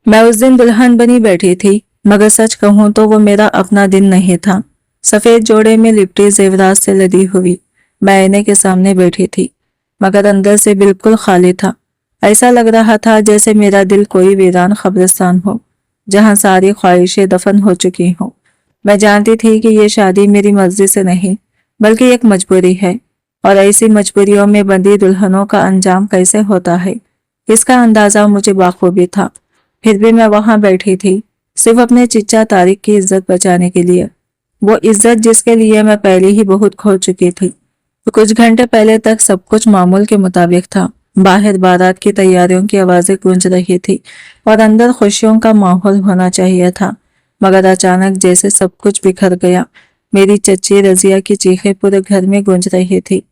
मैं उस दिन दुल्हन बनी बैठी थी, मगर सच कहूं तो वो मेरा अपना दिन नहीं था। सफेद जोड़े में लिपटी जेवरात से लदी हुई मैं आईने के सामने बैठी थी, मगर अंदर से बिल्कुल खाली था। ऐसा लग रहा था जैसे मेरा दिल कोई वीरान कब्रिस्तान हो, जहां सारी ख्वाहिशें दफन हो चुकी हों। मैं जानती थी कि ये शादी मेरी मर्जी से नहीं, बल्कि एक मजबूरी है, और ऐसी मजबूरियों में बंदी दुल्हनों का अंजाम कैसे होता है, इसका अंदाजा मुझे बाखूबी था। फिर भी मैं वहां बैठी थी, सिर्फ अपने चिच्चा तारिक की इज्जत बचाने के लिए, वो इज्जत जिसके लिए मैं पहले ही बहुत खो चुकी थी। तो कुछ घंटे पहले तक सब कुछ मामूल के मुताबिक था। बाहर बारात की तैयारियों की आवाजें गूंज रही थी और अंदर खुशियों का माहौल होना चाहिए था, मगर अचानक जैसे सब कुछ बिखर गया। मेरी चच्ची रजिया की चीखें पूरे घर में गूंज रही थी।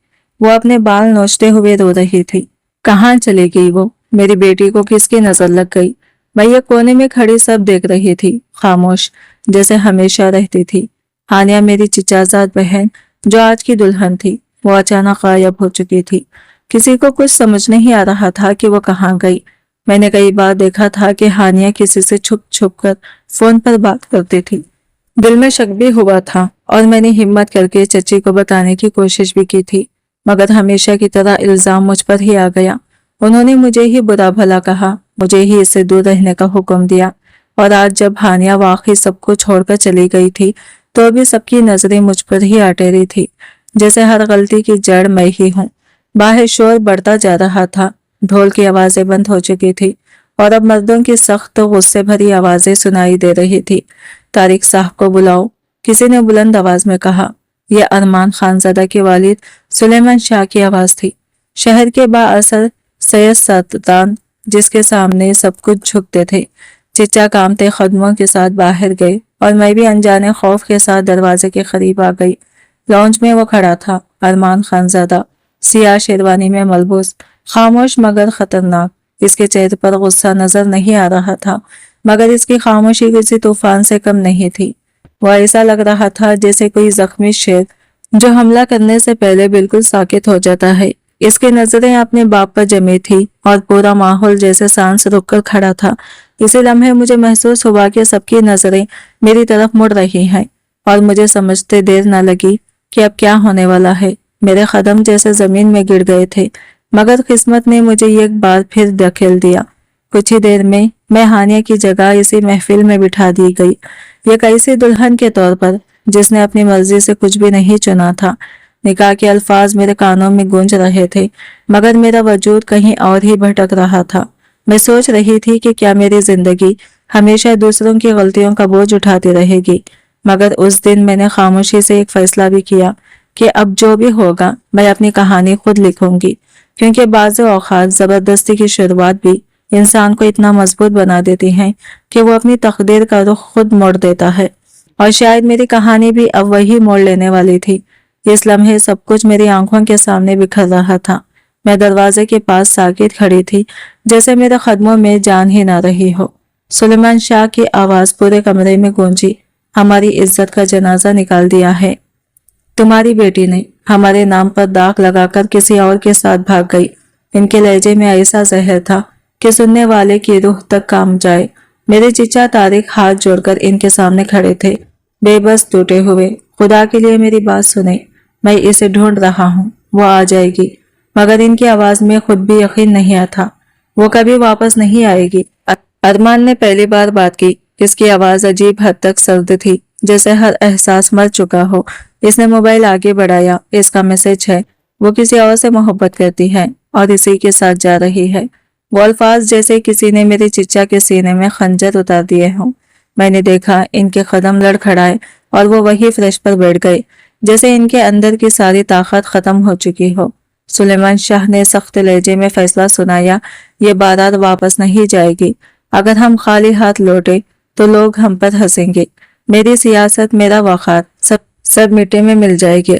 वो अपने बाल नोचते हुए रो रही थी। कहाँ चली गई वो? मेरी बेटी को किसकी नजर लग गई? मैं ये कोने में खड़ी सब देख रही थी, खामोश, जैसे हमेशा रहती थी। हानिया, मेरी चिचाजाद बहन, जो आज की दुल्हन थी, वो अचानक गायब हो चुकी थी। किसी को कुछ समझ नहीं आ रहा था कि वो कहाँ गई। मैंने कई बार देखा था कि हानिया किसी से छुप छुप कर फोन पर बात करती थी। दिल में शक भी हुआ था और मैंने हिम्मत करके चची को बताने की कोशिश भी की थी, मगर हमेशा की तरह इल्जाम मुझ पर ही आ गया। उन्होंने मुझे ही बुरा भला कहा, मुझे ही इससे दूर रहने का हुक्म दिया, और आज जब हानिया वाकई सबको छोड़कर चली गई थी, तो भी सबकी नजरें मुझ पर ही आ टेरी थी, जैसे हर गलती की जड़ मैं ही हूँ। बाहर शोर बढ़ता जा रहा था, ढोल की आवाजें बंद हो चुकी थी और अब मर्दों की सख्त गुस्से भरी आवाजें सुनाई दे रही थी। तारिक साहब को बुलाओ, किसी ने बुलंद आवाज में कहा। यह अरमान खानजादा के वालिद सुलेमान शाह की आवाज थी, शहर के बाअसर सैयद सल्तान, जिसके सामने सब कुछ झुकते थे। चिच्चा कामते कदमों के साथ बाहर गए और मैं भी अनजाने खौफ के साथ दरवाजे के करीब आ गई। लॉन्ज में वो खड़ा था, अरमान खानजादा, सियाह शेरवानी में मलबूस, खामोश मगर खतरनाक। इसके चेहरे पर गुस्सा नजर नहीं आ रहा था, मगर इसकी खामोशी किसी तूफान से कम नहीं थी। वह ऐसा लग रहा था जैसे कोई जख्मी शेर जो हमला करने से पहले बिल्कुल साकित हो जाता है। इसकी नजरें अपने बाप पर जमी थी और पूरा माहौल जैसे सांस रुककर खड़ा था। इसी लम्हे मुझे महसूस हुआ कि सबकी नजरें मेरी तरफ मुड़ रही हैं, और मुझे समझते देर न लगी कि अब क्या होने वाला है। मेरे कदम जैसे जमीन में गिर गए थे, मगर किस्मत ने मुझे एक बार फिर धकेल दिया। कुछ ही देर में मैं हानिया की जगह इसी महफिल में बिठा दी गई, एक ऐसी दुल्हन के तौर पर जिसने अपनी मर्जी से कुछ भी नहीं चुना था। निकाह के अल्फाज मेरे कानों में गूंज रहे थे, मगर मेरा वजूद कहीं और ही भटक रहा था। मैं सोच रही थी कि क्या मेरी जिंदगी हमेशा दूसरों की गलतियों का बोझ उठाती रहेगी, मगर उस दिन मैंने खामोशी से एक फैसला भी किया कि अब जो भी होगा मैं अपनी कहानी खुद लिखूंगी, क्योंकि बाज़ औक़ात जबरदस्ती की शुरुआत भी इंसान को इतना मजबूत बना देती है कि वो अपनी तकदीर का रुख खुद मोड़ देता है। और शायद मेरी कहानी भी अब वही मोड़ लेने वाली थी। इस लम्हे सब कुछ मेरी आंखों के सामने बिखर रहा था। मैं दरवाजे के पास साकित खड़ी थी, जैसे मेरे कदमों में जान ही ना रही हो। सुलेमान शाह की आवाज पूरे कमरे में गूंजी, हमारी इज्जत का जनाजा निकाल दिया है। तुम्हारी बेटी ने हमारे नाम पर दाग लगाकर किसी और के साथ भाग गई। इनके लहजे में ऐसा जहर था कि सुनने वाले की रूह तक काम जाए। मेरे चिचा तारिक हाथ जोड़कर इनके सामने खड़े थे, बेबस टूटे हुए। खुदा के लिए मेरी बात सुने, मैं इसे ढूंढ रहा हूँ, वो आ जाएगी। मगर इनकी आवाज में खुद भी यकीन नहीं आता, वो कभी वापस नहीं आएगी। अरमान ने पहली बार बात की। इसकी आवाज अजीब हद तक सर्द थी, जैसे हर एहसास मर चुका हो। इसने मोबाइल आगे बढ़ाया। इसका मैसेज है, वो किसी और से मोहब्बत करती है और इसी के साथ जा रही है। वो अल्फाज जैसे किसी ने मेरे चिच्चा के सीने में खंजर उतार दिए हों। मैंने देखा इनके कदम लड़खड़ाए और वो वही फ्रेश पर बैठ गए, जैसे इनके अंदर की सारी ताकत खत्म हो चुकी हो। सुलेमान शाह ने सख्त लहजे में फैसला सुनाया, ये बारात वापस नहीं जाएगी। अगर हम खाली हाथ लौटे तो लोग हम पर हंसेंगे। मेरी सियासत, मेरा वक़ार सब मिट्टी में मिल जाएगी।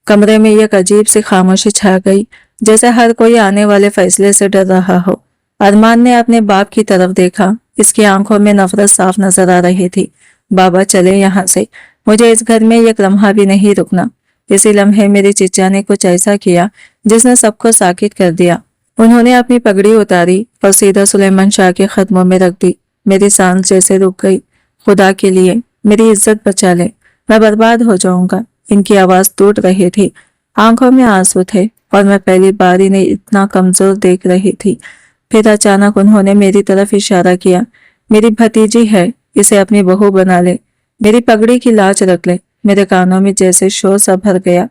कमरे में एक अजीब सी खामोशी छा गई, जैसे हर कोई आने वाले फैसले से डर रहा हो। अरमान ने अपने बाप की तरफ देखा, इसकी आंखों में नफरत साफ नजर आ रही थी। बाबा चले यहाँ से, मुझे इस घर में एक लम्हा भी नहीं रुकना। इसी लम्हे मेरे चिच्चा ने कुछ ऐसा किया जिसने सबको साकित कर दिया। उन्होंने अपनी पगड़ी उतारी और सीधा सुलेमान शाह के कदमों में रख दी। मेरी सांस जैसे रुक गई। खुदा के लिए मेरी इज्जत बचा ले, मैं बर्बाद हो जाऊंगा। इनकी आवाज टूट रही थी, आंखों में आंसू थे और मैं पहली बार इन्हें इतना कमजोर देख रही थी। फिर अचानक उन्होंने मेरी तरफ इशारा किया। मेरी भतीजी है, इसे अपनी बहू बना ले, मेरी पगड़ी की लाज रख ले। मेरे कानों में जैसे शोर सा भर गया।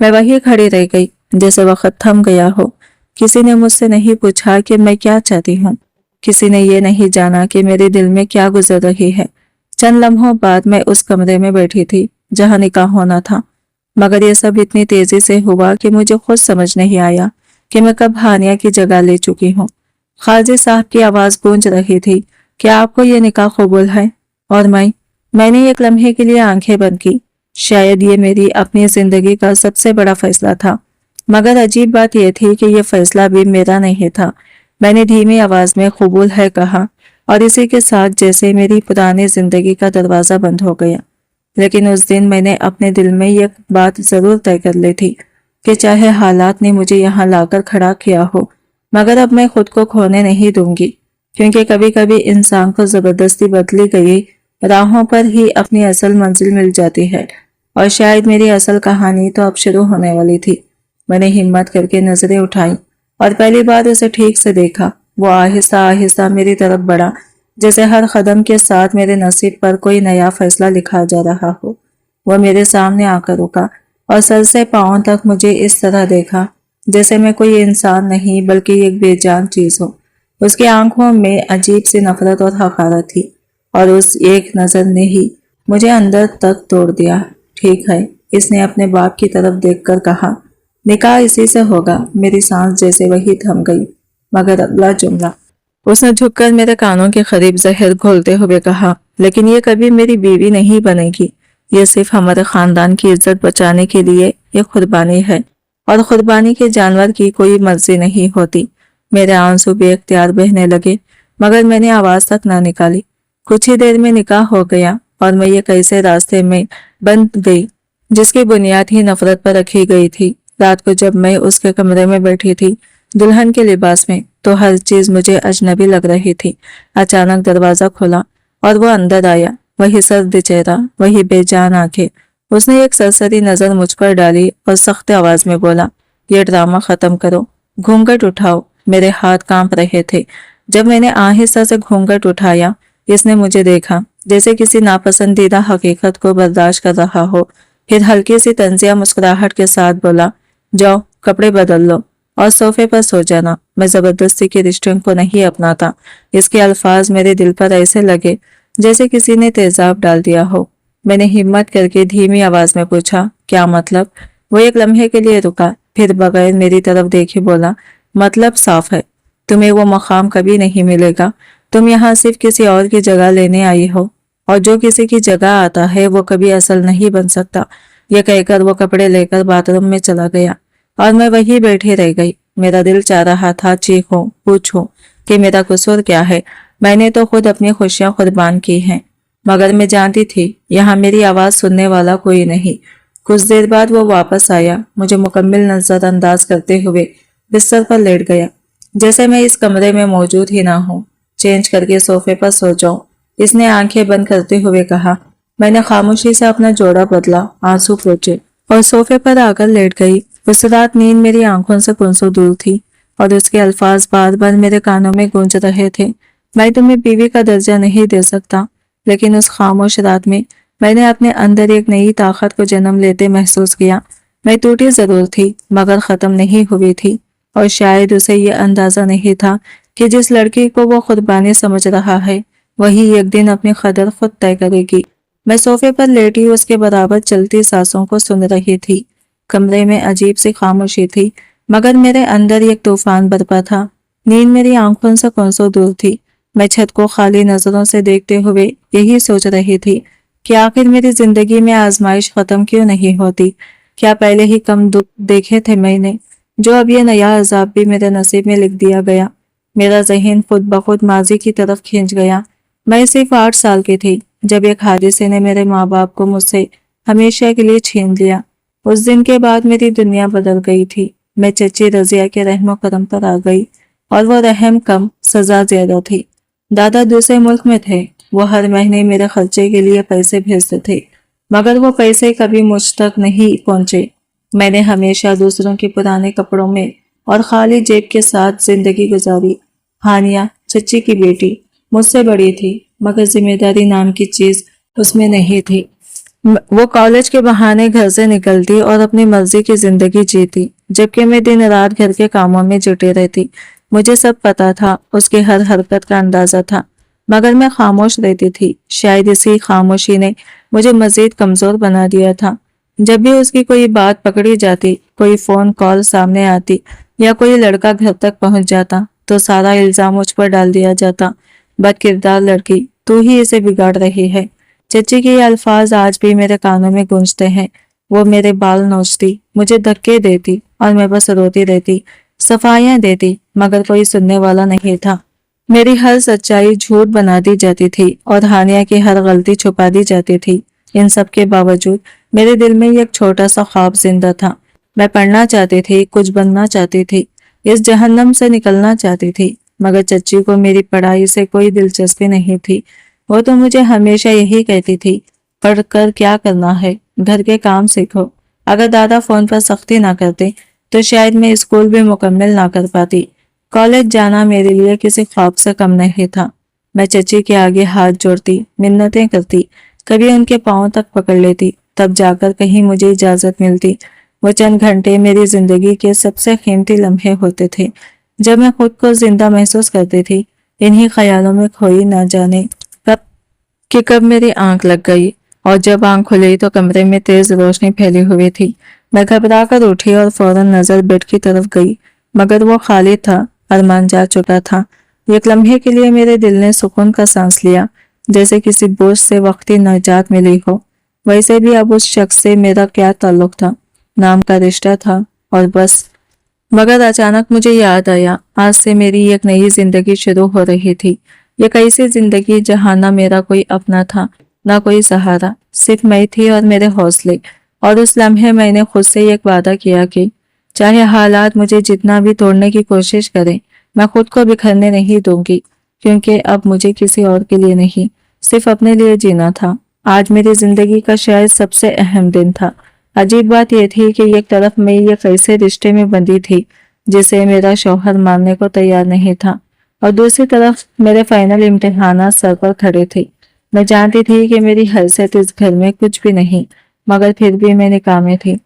मैं वहीं खड़ी रह गई, जैसे वक्त थम गया हो। किसी ने मुझसे नहीं पूछा कि मैं क्या चाहती हूँ, किसी ने ये नहीं जाना कि मेरे दिल में क्या गुजर रही है। चंद लम्हों बाद मैं उस कमरे में बैठी थी जहां निकाह होना था, मगर ये सब इतनी तेजी से हुआ कि मुझे खुद समझ नहीं आया कि मैं कब हानिया की जगह ले चुकी हूँ। खाजी साहब की आवाज गूंज रही थी, क्या आपको ये निकाह कबूल है? और मैंने एक लम्हे के लिए आंखें बंद की। शायद ये मेरी अपनी जिंदगी का सबसे बड़ा फैसला था, मगर अजीब बात यह थी कि यह फैसला भी मेरा नहीं था। मैंने धीमी आवाज में कबूल है कहा, और इसी के साथ जैसे मेरी पुरानी जिंदगी का दरवाजा बंद हो गया। लेकिन उस दिन मैंने अपने दिल में यह बात जरूर तय कर ली थी कि चाहे हालात ने मुझे यहाँ लाकर खड़ा किया हो, मगर अब मैं खुद को खोने नहीं दूंगी, क्योंकि कभी कभी इंसान को जबरदस्ती बदली गई राहों पर ही अपनी असल मंजिल मिल जाती है। और शायद मेरी असल कहानी तो अब शुरू होने वाली थी। मैंने हिम्मत करके नजरें उठाई और पहली बार उसे ठीक से देखा। वो आहिस्ता आहिस्ता मेरी तरफ बढ़ा, जैसे हर कदम के साथ मेरे नसीब पर कोई नया फैसला लिखा जा रहा हो। वो मेरे सामने आकर रुका और सर से पांव तक मुझे इस तरह देखा जैसे मैं कोई इंसान नहीं बल्कि एक बेजान चीज हो। उसकी आंखों में अजीब सी नफरत और हकारत थी, और उस एक नजर ने ही मुझे अंदर तक तोड़ दिया। ठीक है, इसने अपने बाप की तरफ देखकर कहा, निकाह इसी से होगा। मेरी सांस जैसे वही थम गई, मगर अगला जुमला उसने झुककर मेरे कानों के करीब जहर घोलते हुए कहा, लेकिन ये कभी मेरी बीवी नहीं बनेगी। ये सिर्फ हमारे खानदान की इज्जत बचाने के लिए एक कुर्बानी है, और कुर्बानी के जानवर की कोई मर्जी नहीं होती। मेरे आंसू बेख्तियार बहने लगे, मगर मैंने आवाज तक ना निकाली। कुछ ही देर में निकाह हो गया और मैं ये कैसे रास्ते में बंद गई जिसकी बुनियाद ही नफरत पर रखी गई थी। रात को जब मैं उसके कमरे में बैठी थी दुल्हन के लिबास में, तो हर चीज मुझे अजनबी लग रही थी। अचानक दरवाजा खुला और वो अंदर आया। वही सर्द चेहरा, वही बेजान आंखें। उसने एक सरसरी नजर मुझ पर डाली और सख्त आवाज में बोला, ये ड्रामा खत्म करो, घूंघट उठाओ। मेरे हाथ कांप रहे थे। जब मैंने आहिस्ता से घूंघट उठाया, इसने मुझे देखा जैसे किसी नापसंदीदा हकीकत को बर्दाश्त कर रहा हो। फिर हल्की सी तंजिया मुस्कुराहट के साथ बोला, जाओ कपड़े बदल लो और सोफे पर सो जाना। मैं जबरदस्ती के रिश्तों को नहीं अपनाता। इसके अल्फाज मेरे दिल पर ऐसे लगे जैसे किसी ने तेजाब डाल दिया हो। मैंने हिम्मत करके धीमी आवाज में पूछा, क्या मतलब? वो एक लम्हे के लिए रुका, फिर बगैर मेरी तरफ देखे बोला, मतलब साफ है, तुम्हें वो मकाम कभी नहीं मिलेगा। तुम यहाँ सिर्फ किसी और की जगह लेने आई हो, और जो किसी की जगह आता है वो कभी असल नहीं बन सकता। ये कहकर वो कपड़े लेकर बाथरूम में चला गया और मैं वहीं बैठी रह गई। मेरा दिल चाह रहा था चीखूं, पूछूं कि मेरा कसूर क्या है। मैंने तो खुद अपनी खुशियां कुर्बान की हैं, मगर मैं जानती थी यहाँ मेरी आवाज सुनने वाला कोई नहीं। कुछ देर बाद वो वापस आया, मुझे मुकम्मिल नजरअंदाज करते हुए बिस्तर पर लेट गया, जैसे मैं इस कमरे में मौजूद ही ना हूँ। चेंज करके सोफे पर सो जाऊं, इसने आंखें बंद करते हुए कहा। मैंने खामोशी से अपना जोड़ा बदला, आंसू पोंछे और सोफे पर आकर लेट गई। उस रात नींद मेरी आंखों से कोसों दूर थी और उसके अल्फाज बार बार मेरे कानों में गूंज रहे थे। मैं तुम्हें बीवी का दर्जा नहीं दे सकता, लेकिन उस खामोश रात में मैंने अपने अंदर एक नई ताकत को जन्म लेते महसूस किया। मैं टूटी जरूर थी, मगर खत्म नहीं हुई थी, और शायद उसे ये अंदाजा नहीं था कि जिस लड़की को वो कुर्बानी समझ रहा है वही एक दिन अपनी कदर खुद तय करेगी। मैं सोफे पर लेटी उसके बराबर चलती सांसों को सुन रही थी। कमरे में अजीब सी खामोशी थी, मगर मेरे अंदर एक तूफान बरपा था। नींद मेरी आंखों से कोसों दूर थी। मैं छत को खाली नजरों से देखते हुए यही सोच रही थी कि आखिर मेरी जिंदगी में आजमाइश खत्म क्यों नहीं होती। क्या पहले ही कम दुख देखे थे मैंने, जो अब ये नया अजाब भी मेरे नसीब में लिख दिया गया। मेरा जहन खुद ब खुद माजी की तरफ खींच गया। मैं सिर्फ 8 साल की थी जब एक हादसे ने मेरे माँ बाप को मुझसे हमेशा के लिए छीन लिया। उस दिन के बाद मेरी दुनिया बदल गई थी। मैं चची रजिया के रहमो करम पर आ गई, और वो रहम कम सजा ज्यादा थी। दादा दूसरे मुल्क में थे। वो हर महीने मेरे खर्चे के लिए पैसे भेजते थे, मगर वो पैसे कभी मुझ तक नहीं पहुंचे। मैंने हमेशा दूसरों के पुराने कपड़ों में और खाली जेब के साथ जिंदगी गुजारी। हानिया चच्ची की बेटी मुझसे बड़ी थी, मगर जिम्मेदारी नाम की चीज उसमें नहीं थी। वो कॉलेज के बहाने घर से निकलती और अपनी मर्जी की जिंदगी जीती, जबकि मैं दिन रात घर के कामों में जुटी रहती। मुझे सब पता था, उसकी हर हरकत का अंदाजा था, मगर मैं खामोश रहती थी। शायद इसी खामोशी ने मुझे मजीद कमजोर बना दिया था। जब भी उसकी कोई बात पकड़ी जाती, कोई फोन कॉल सामने आती या कोई लड़का घर तक पहुंच जाता, तो सारा इल्जाम मुझ पर डाल दिया जाता। बदकिरदार लड़की, तू ही इसे बिगाड़ रही है। चची के ये अल्फाज आज भी मेरे कानों में गूंजते हैं। वो मेरे बाल नोचती, मुझे धक्के देती और मैं बस रोती रहती, सफाइयां देती, मगर कोई सुनने वाला नहीं था। मेरी हर सच्चाई झूठ बना दी जाती थी और हानिया की हर गलती छुपा दी जाती थी। इन सब के बावजूद मेरे दिल में एक छोटा सा ख्वाब जिंदा था। मैं पढ़ना चाहती थी, कुछ बनना चाहती थी, इस जहन्नम से निकलना चाहती थी, मगर चच्ची को मेरी पढ़ाई से कोई दिलचस्पी नहीं थी। वो तो मुझे हमेशा यही कहती थी, पढ़कर क्या करना है, घर के काम सीखो। अगर दादा फोन पर सख्ती ना करते तो शायद मैं स्कूल भी मुकम्मल ना कर पाती। कॉलेज जाना मेरे लिए किसी ख्वाब से कम नहीं था। मैं चची के आगे हाथ जोड़ती, मिन्नतें करती, कभी उनके पांव तक पकड़ लेती, तब जाकर कहीं मुझे इजाजत मिलती। वो चंद घंटे मेरी जिंदगी के सबसे कीमती लम्हे होते थे, जब मैं खुद को जिंदा महसूस करती थी। इन्हीं ख्यालों में खोई ना जाने कब मेरी आंख लग गई, और जब आंख खुली तो कमरे में तेज रोशनी फैली हुई थी। मैं घबरा कर उठी और फौरन नजर बेड की तरफ गई, मगर वो खाली था। अरमान जा चुका था। एक लम्हे के लिए मेरे दिल ने सुकून का सांस लिया, जैसे किसी बोझ से वक्ती निजात मिली हो। वैसे भी अब उस शख्स से मेरा क्या ताल्लुक था, नाम का रिश्ता था और बस। मगर अचानक मुझे याद आया, आज से मेरी एक नई जिंदगी शुरू हो रही थी। एक ऐसी जिंदगी जहां ना मेरा कोई अपना था, ना कोई सहारा, सिर्फ मैं थी और मेरे हौसले। और उस लम्हे मैंने खुद से एक वादा किया कि चाहे हालात मुझे जितना भी तोड़ने की कोशिश करें, मैं खुद को बिखरने नहीं दूंगी, क्योंकि अब मुझे किसी और के लिए नहीं, सिर्फ अपने लिए जीना था। आज मेरी जिंदगी का शायद सबसे अहम दिन था। अजीब बात यह थी कि एक तरफ मैं एक ऐसे रिश्ते में बंधी थी जिसे मेरा शौहर मानने को तैयार नहीं था, और दूसरी तरफ मेरे फाइनल इम्तिहान सर पर खड़े थे। मैं जानती थी कि मेरी हैसियत इस घर में कुछ भी नहीं, मगर फिर भी मैं निकामी थी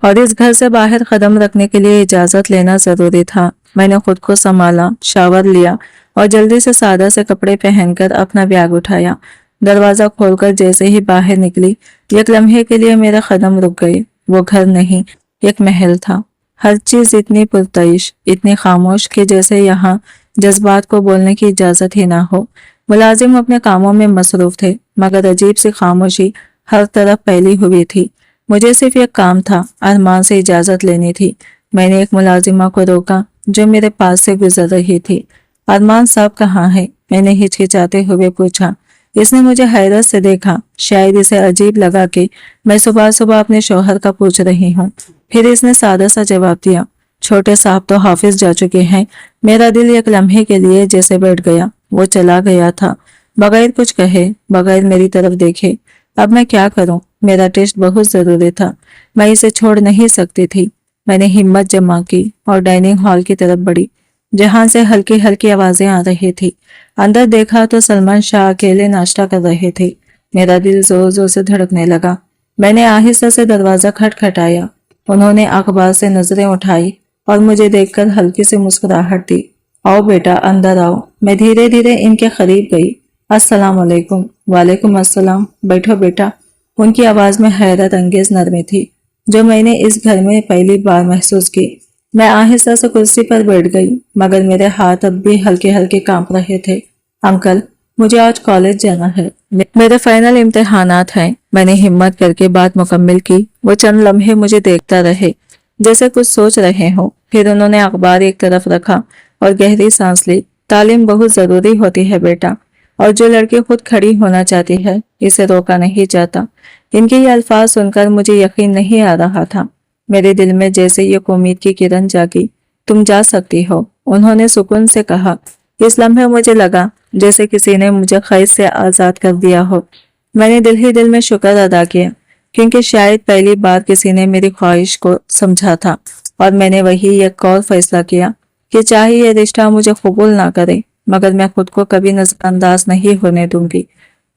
और इस घर से बाहर कदम रखने के लिए इजाजत लेना जरूरी था। मैंने खुद को संभाला, शावर लिया और जल्दी से सादा से कपड़े पहनकर अपना बैग उठाया। दरवाजा खोलकर जैसे ही बाहर निकली, एक लम्हे के लिए मेरे कदम रुक गए। वो घर नहीं, एक महल था। हर चीज इतनी पुरतइश, इतनी खामोश कि जैसे यहाँ जज्बात को बोलने की इजाजत ही ना हो। मुलाजिम अपने कामों में मसरूफ थे, मगर अजीब सी खामोशी हर तरफ फैली हुई थी। मुझे सिर्फ एक काम था, अरमान से इजाजत लेनी थी। मैंने एक मुलाजिमा को रोका जो मेरे पास से गुजर रही थी। अरमान साहब कहाँ है? मैंने हिचकिचाते हुए पूछा। इसने मुझे हैरत से देखा, शायद इसे अजीब लगा कि मैं सुबह सुबह अपने शौहर का पूछ रही हूँ। फिर इसने सादा सा जवाब दिया, छोटे साहब तो हाफिज जा चुके हैं। मेरा दिल एक लम्हे के लिए जैसे बैठ गया। वो चला गया था, बगैर कुछ कहे, बगैर मेरी तरफ देखे। अब मैं क्या करूं? मेरा टेस्ट बहुत जरूरी था, मैं इसे छोड़ नहीं सकती थी। मैंने हिम्मत जमा की और डाइनिंग हॉल की तरफ बढ़ी, जहां से हल्की हल्की आवाजें आ रही थी। अंदर देखा तो सलमान शाह अकेले नाश्ता कर रहे थे। मेरा दिल जोर जोर से धड़कने लगा। मैंने आहिस्ता से दरवाजा खटखटाया। उन्होंने अखबार से नजरें उठाई और मुझे देखकर हल्की सी मुस्कुराहट दी। आओ बेटा, अंदर आओ। मैं धीरे धीरे इनके करीब गई। अस्सलाम वालेकुम। वालेकुम अस्सलाम। बैठो बेटा। उनकी आवाज में हैरत अंगेज नरमी थी, जो मैंने इस घर में पहली बार महसूस की। मैं आहिस्ता से कुर्सी पर बैठ गई, मगर मेरे हाथ अब भी हल्के हल्के कांप रहे थे। अंकल, मुझे आज कॉलेज जाना है, मेरे फाइनल इम्तिहानात हैं। मैंने हिम्मत करके बात मुकम्मल की। वो चंद लम्हे मुझे देखता रहे, जैसे कुछ सोच रहे हो। फिर उन्होंने अखबार एक तरफ रखा और गहरी सांस ली। तालीम बहुत जरूरी होती है बेटा, और जो लड़की खुद खड़ी होना चाहती है, इसे रोका नहीं जाता। इनके ये अल्फाज सुनकर मुझे यकीन नहीं आ रहा था। मेरे दिल में जैसे एक उम्मीद की किरण जागी। तुम जा सकती हो, उन्होंने सुकून से कहा। इस लम्हे मुझे लगा जैसे किसी ने मुझे कैद से आजाद कर दिया हो। मैंने दिल ही दिल में शुक्र अदा किया, क्योंकि शायद पहली बार किसी ने मेरी ख्वाहिश को समझा था और मैंने वही एक और फैसला किया कि चाहे ये रिश्ता मुझे कबूल ना करे, मगर मैं खुद को कभी नजरअंदाज नहीं होने दूंगी,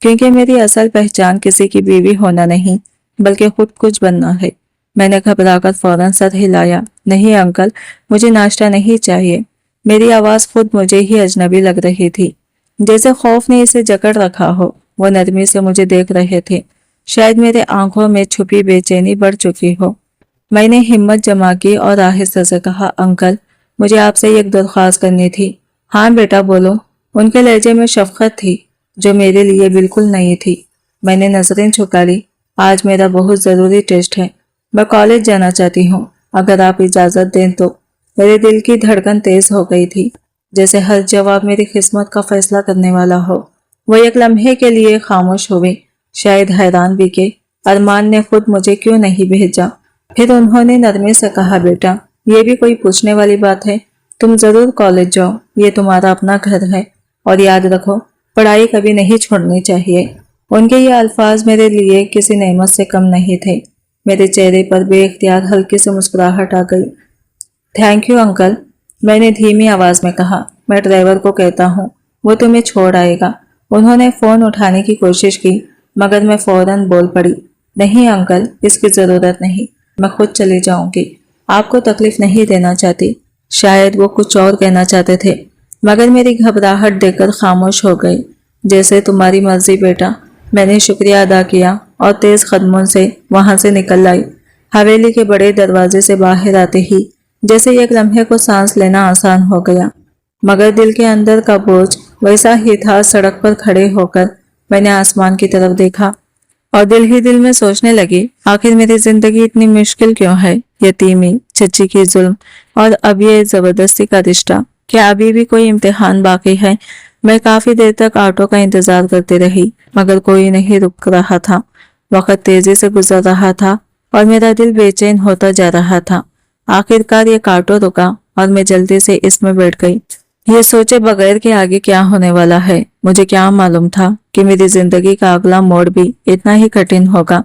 क्योंकि मेरी असल पहचान किसी की बीवी होना नहीं बल्कि खुद कुछ बनना है। मैंने घबराकर फौरन सर हिलाया, नहीं अंकल, मुझे नाश्ता नहीं चाहिए। मेरी आवाज खुद मुझे ही अजनबी लग रही थी, जैसे खौफ ने इसे जकड़ रखा हो। वो नरमी से मुझे देख रहे थे, शायद मेरे आंखों में छुपी बेचैनी बढ़ चुकी हो। मैंने हिम्मत जमा की और आहिस्ते से कहा, अंकल, मुझे आपसे एक दरख्वास्त करनी थी। हाँ बेटा बोलो। उनके लहजे में शफकत थी जो मेरे लिए बिल्कुल नई थी। मैंने नजरें झुका ली। आज मेरा बहुत जरूरी टेस्ट है, मैं कॉलेज जाना चाहती हूँ, अगर आप इजाजत दें तो। मेरे दिल की धड़कन तेज हो गई थी, जैसे हर जवाब मेरी किस्मत का फैसला करने वाला हो। वो एक लम्हे के लिए खामोश हुए, शायद हैरान भी के अरमान ने खुद मुझे क्यों नहीं भेजा। फिर उन्होंने नरमी से कहा, बेटा, ये भी कोई पूछने वाली बात है? तुम जरूर कॉलेज जाओ, ये तुम्हारा अपना घर है, और याद रखो, पढ़ाई कभी नहीं छोड़नी चाहिए। उनके ये अल्फाज मेरे लिए किसी नेमत से कम नहीं थे। मेरे चेहरे पर बेइख्तियार हल्की सी मुस्कुराहट आ गई। थैंक यू अंकल, मैंने धीमी आवाज में कहा। मैं ड्राइवर को कहता हूँ, वो तुम्हें छोड़ आएगा। उन्होंने फोन उठाने की कोशिश की, मगर मैं फौरन बोल पड़ी, नहीं अंकल, इसकी जरूरत नहीं, मैं खुद चली जाऊंगी, आपको तकलीफ नहीं देना चाहती। शायद वो कुछ और कहना चाहते थे, मगर मेरी घबराहट देखकर खामोश हो गई। जैसे तुम्हारी मर्जी बेटा, मैंने शुक्रिया अदा किया और तेज कदमों से वहां से निकल आई। हवेली के बड़े दरवाजे से बाहर आते ही जैसे एक लम्हे को सांस लेना आसान हो गया, मगर दिल के अंदर का बोझ वैसा ही था। सड़क पर खड़े होकर मैंने आसमान की तरफ देखा और दिल ही दिल में सोचने लगी, आखिर मेरी जिंदगी इतनी मुश्किल क्यों है? यतीमी, चच्ची की जुल्म और अब ये जबरदस्ती का रिश्ता, क्या अभी भी कोई इम्तिहान बाकी है? मैं काफी देर तक ऑटो का इंतजार करती रही, मगर कोई नहीं रुक रहा था। वक्त तेजी से गुजर रहा था और मेरा दिल बेचैन होता जा रहा था। आखिरकार ये ऑटो रुका और मैं जल्दी से इसमें बैठ गई, ये सोचे बगैर कि आगे क्या होने वाला है। मुझे क्या मालूम था कि मेरी जिंदगी का अगला मोड़ भी इतना ही कठिन होगा,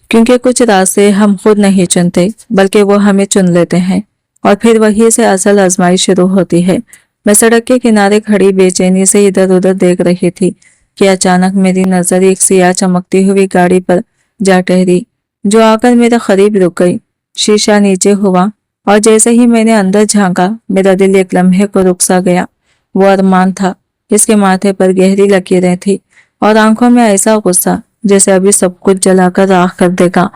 क्योंकि कुछ रास्ते हम खुद नहीं चुनते बल्कि वो हमें चुन लेते हैं, और फिर वहीं से असल आजमाइश शुरू होती है। मैं सड़क के किनारे खड़ी बेचैनी से इधर उधर देख रही थी कि अचानक मेरी नजर एक सियाह चमकती हुई गाड़ी पर जा ठहरी, जो आकर मेरे करीब रुक गई। शीशा नीचे हुआ और जैसे ही मैंने अंदर झांका, मेरा दिल एक लम्हे को रुक सा गया। वो अरमान था, इसके माथे पर गहरी लकीरें थी और आंखों में ऐसा गुस्सा जैसे अभी सब कुछ जलाकर राख कर देगा।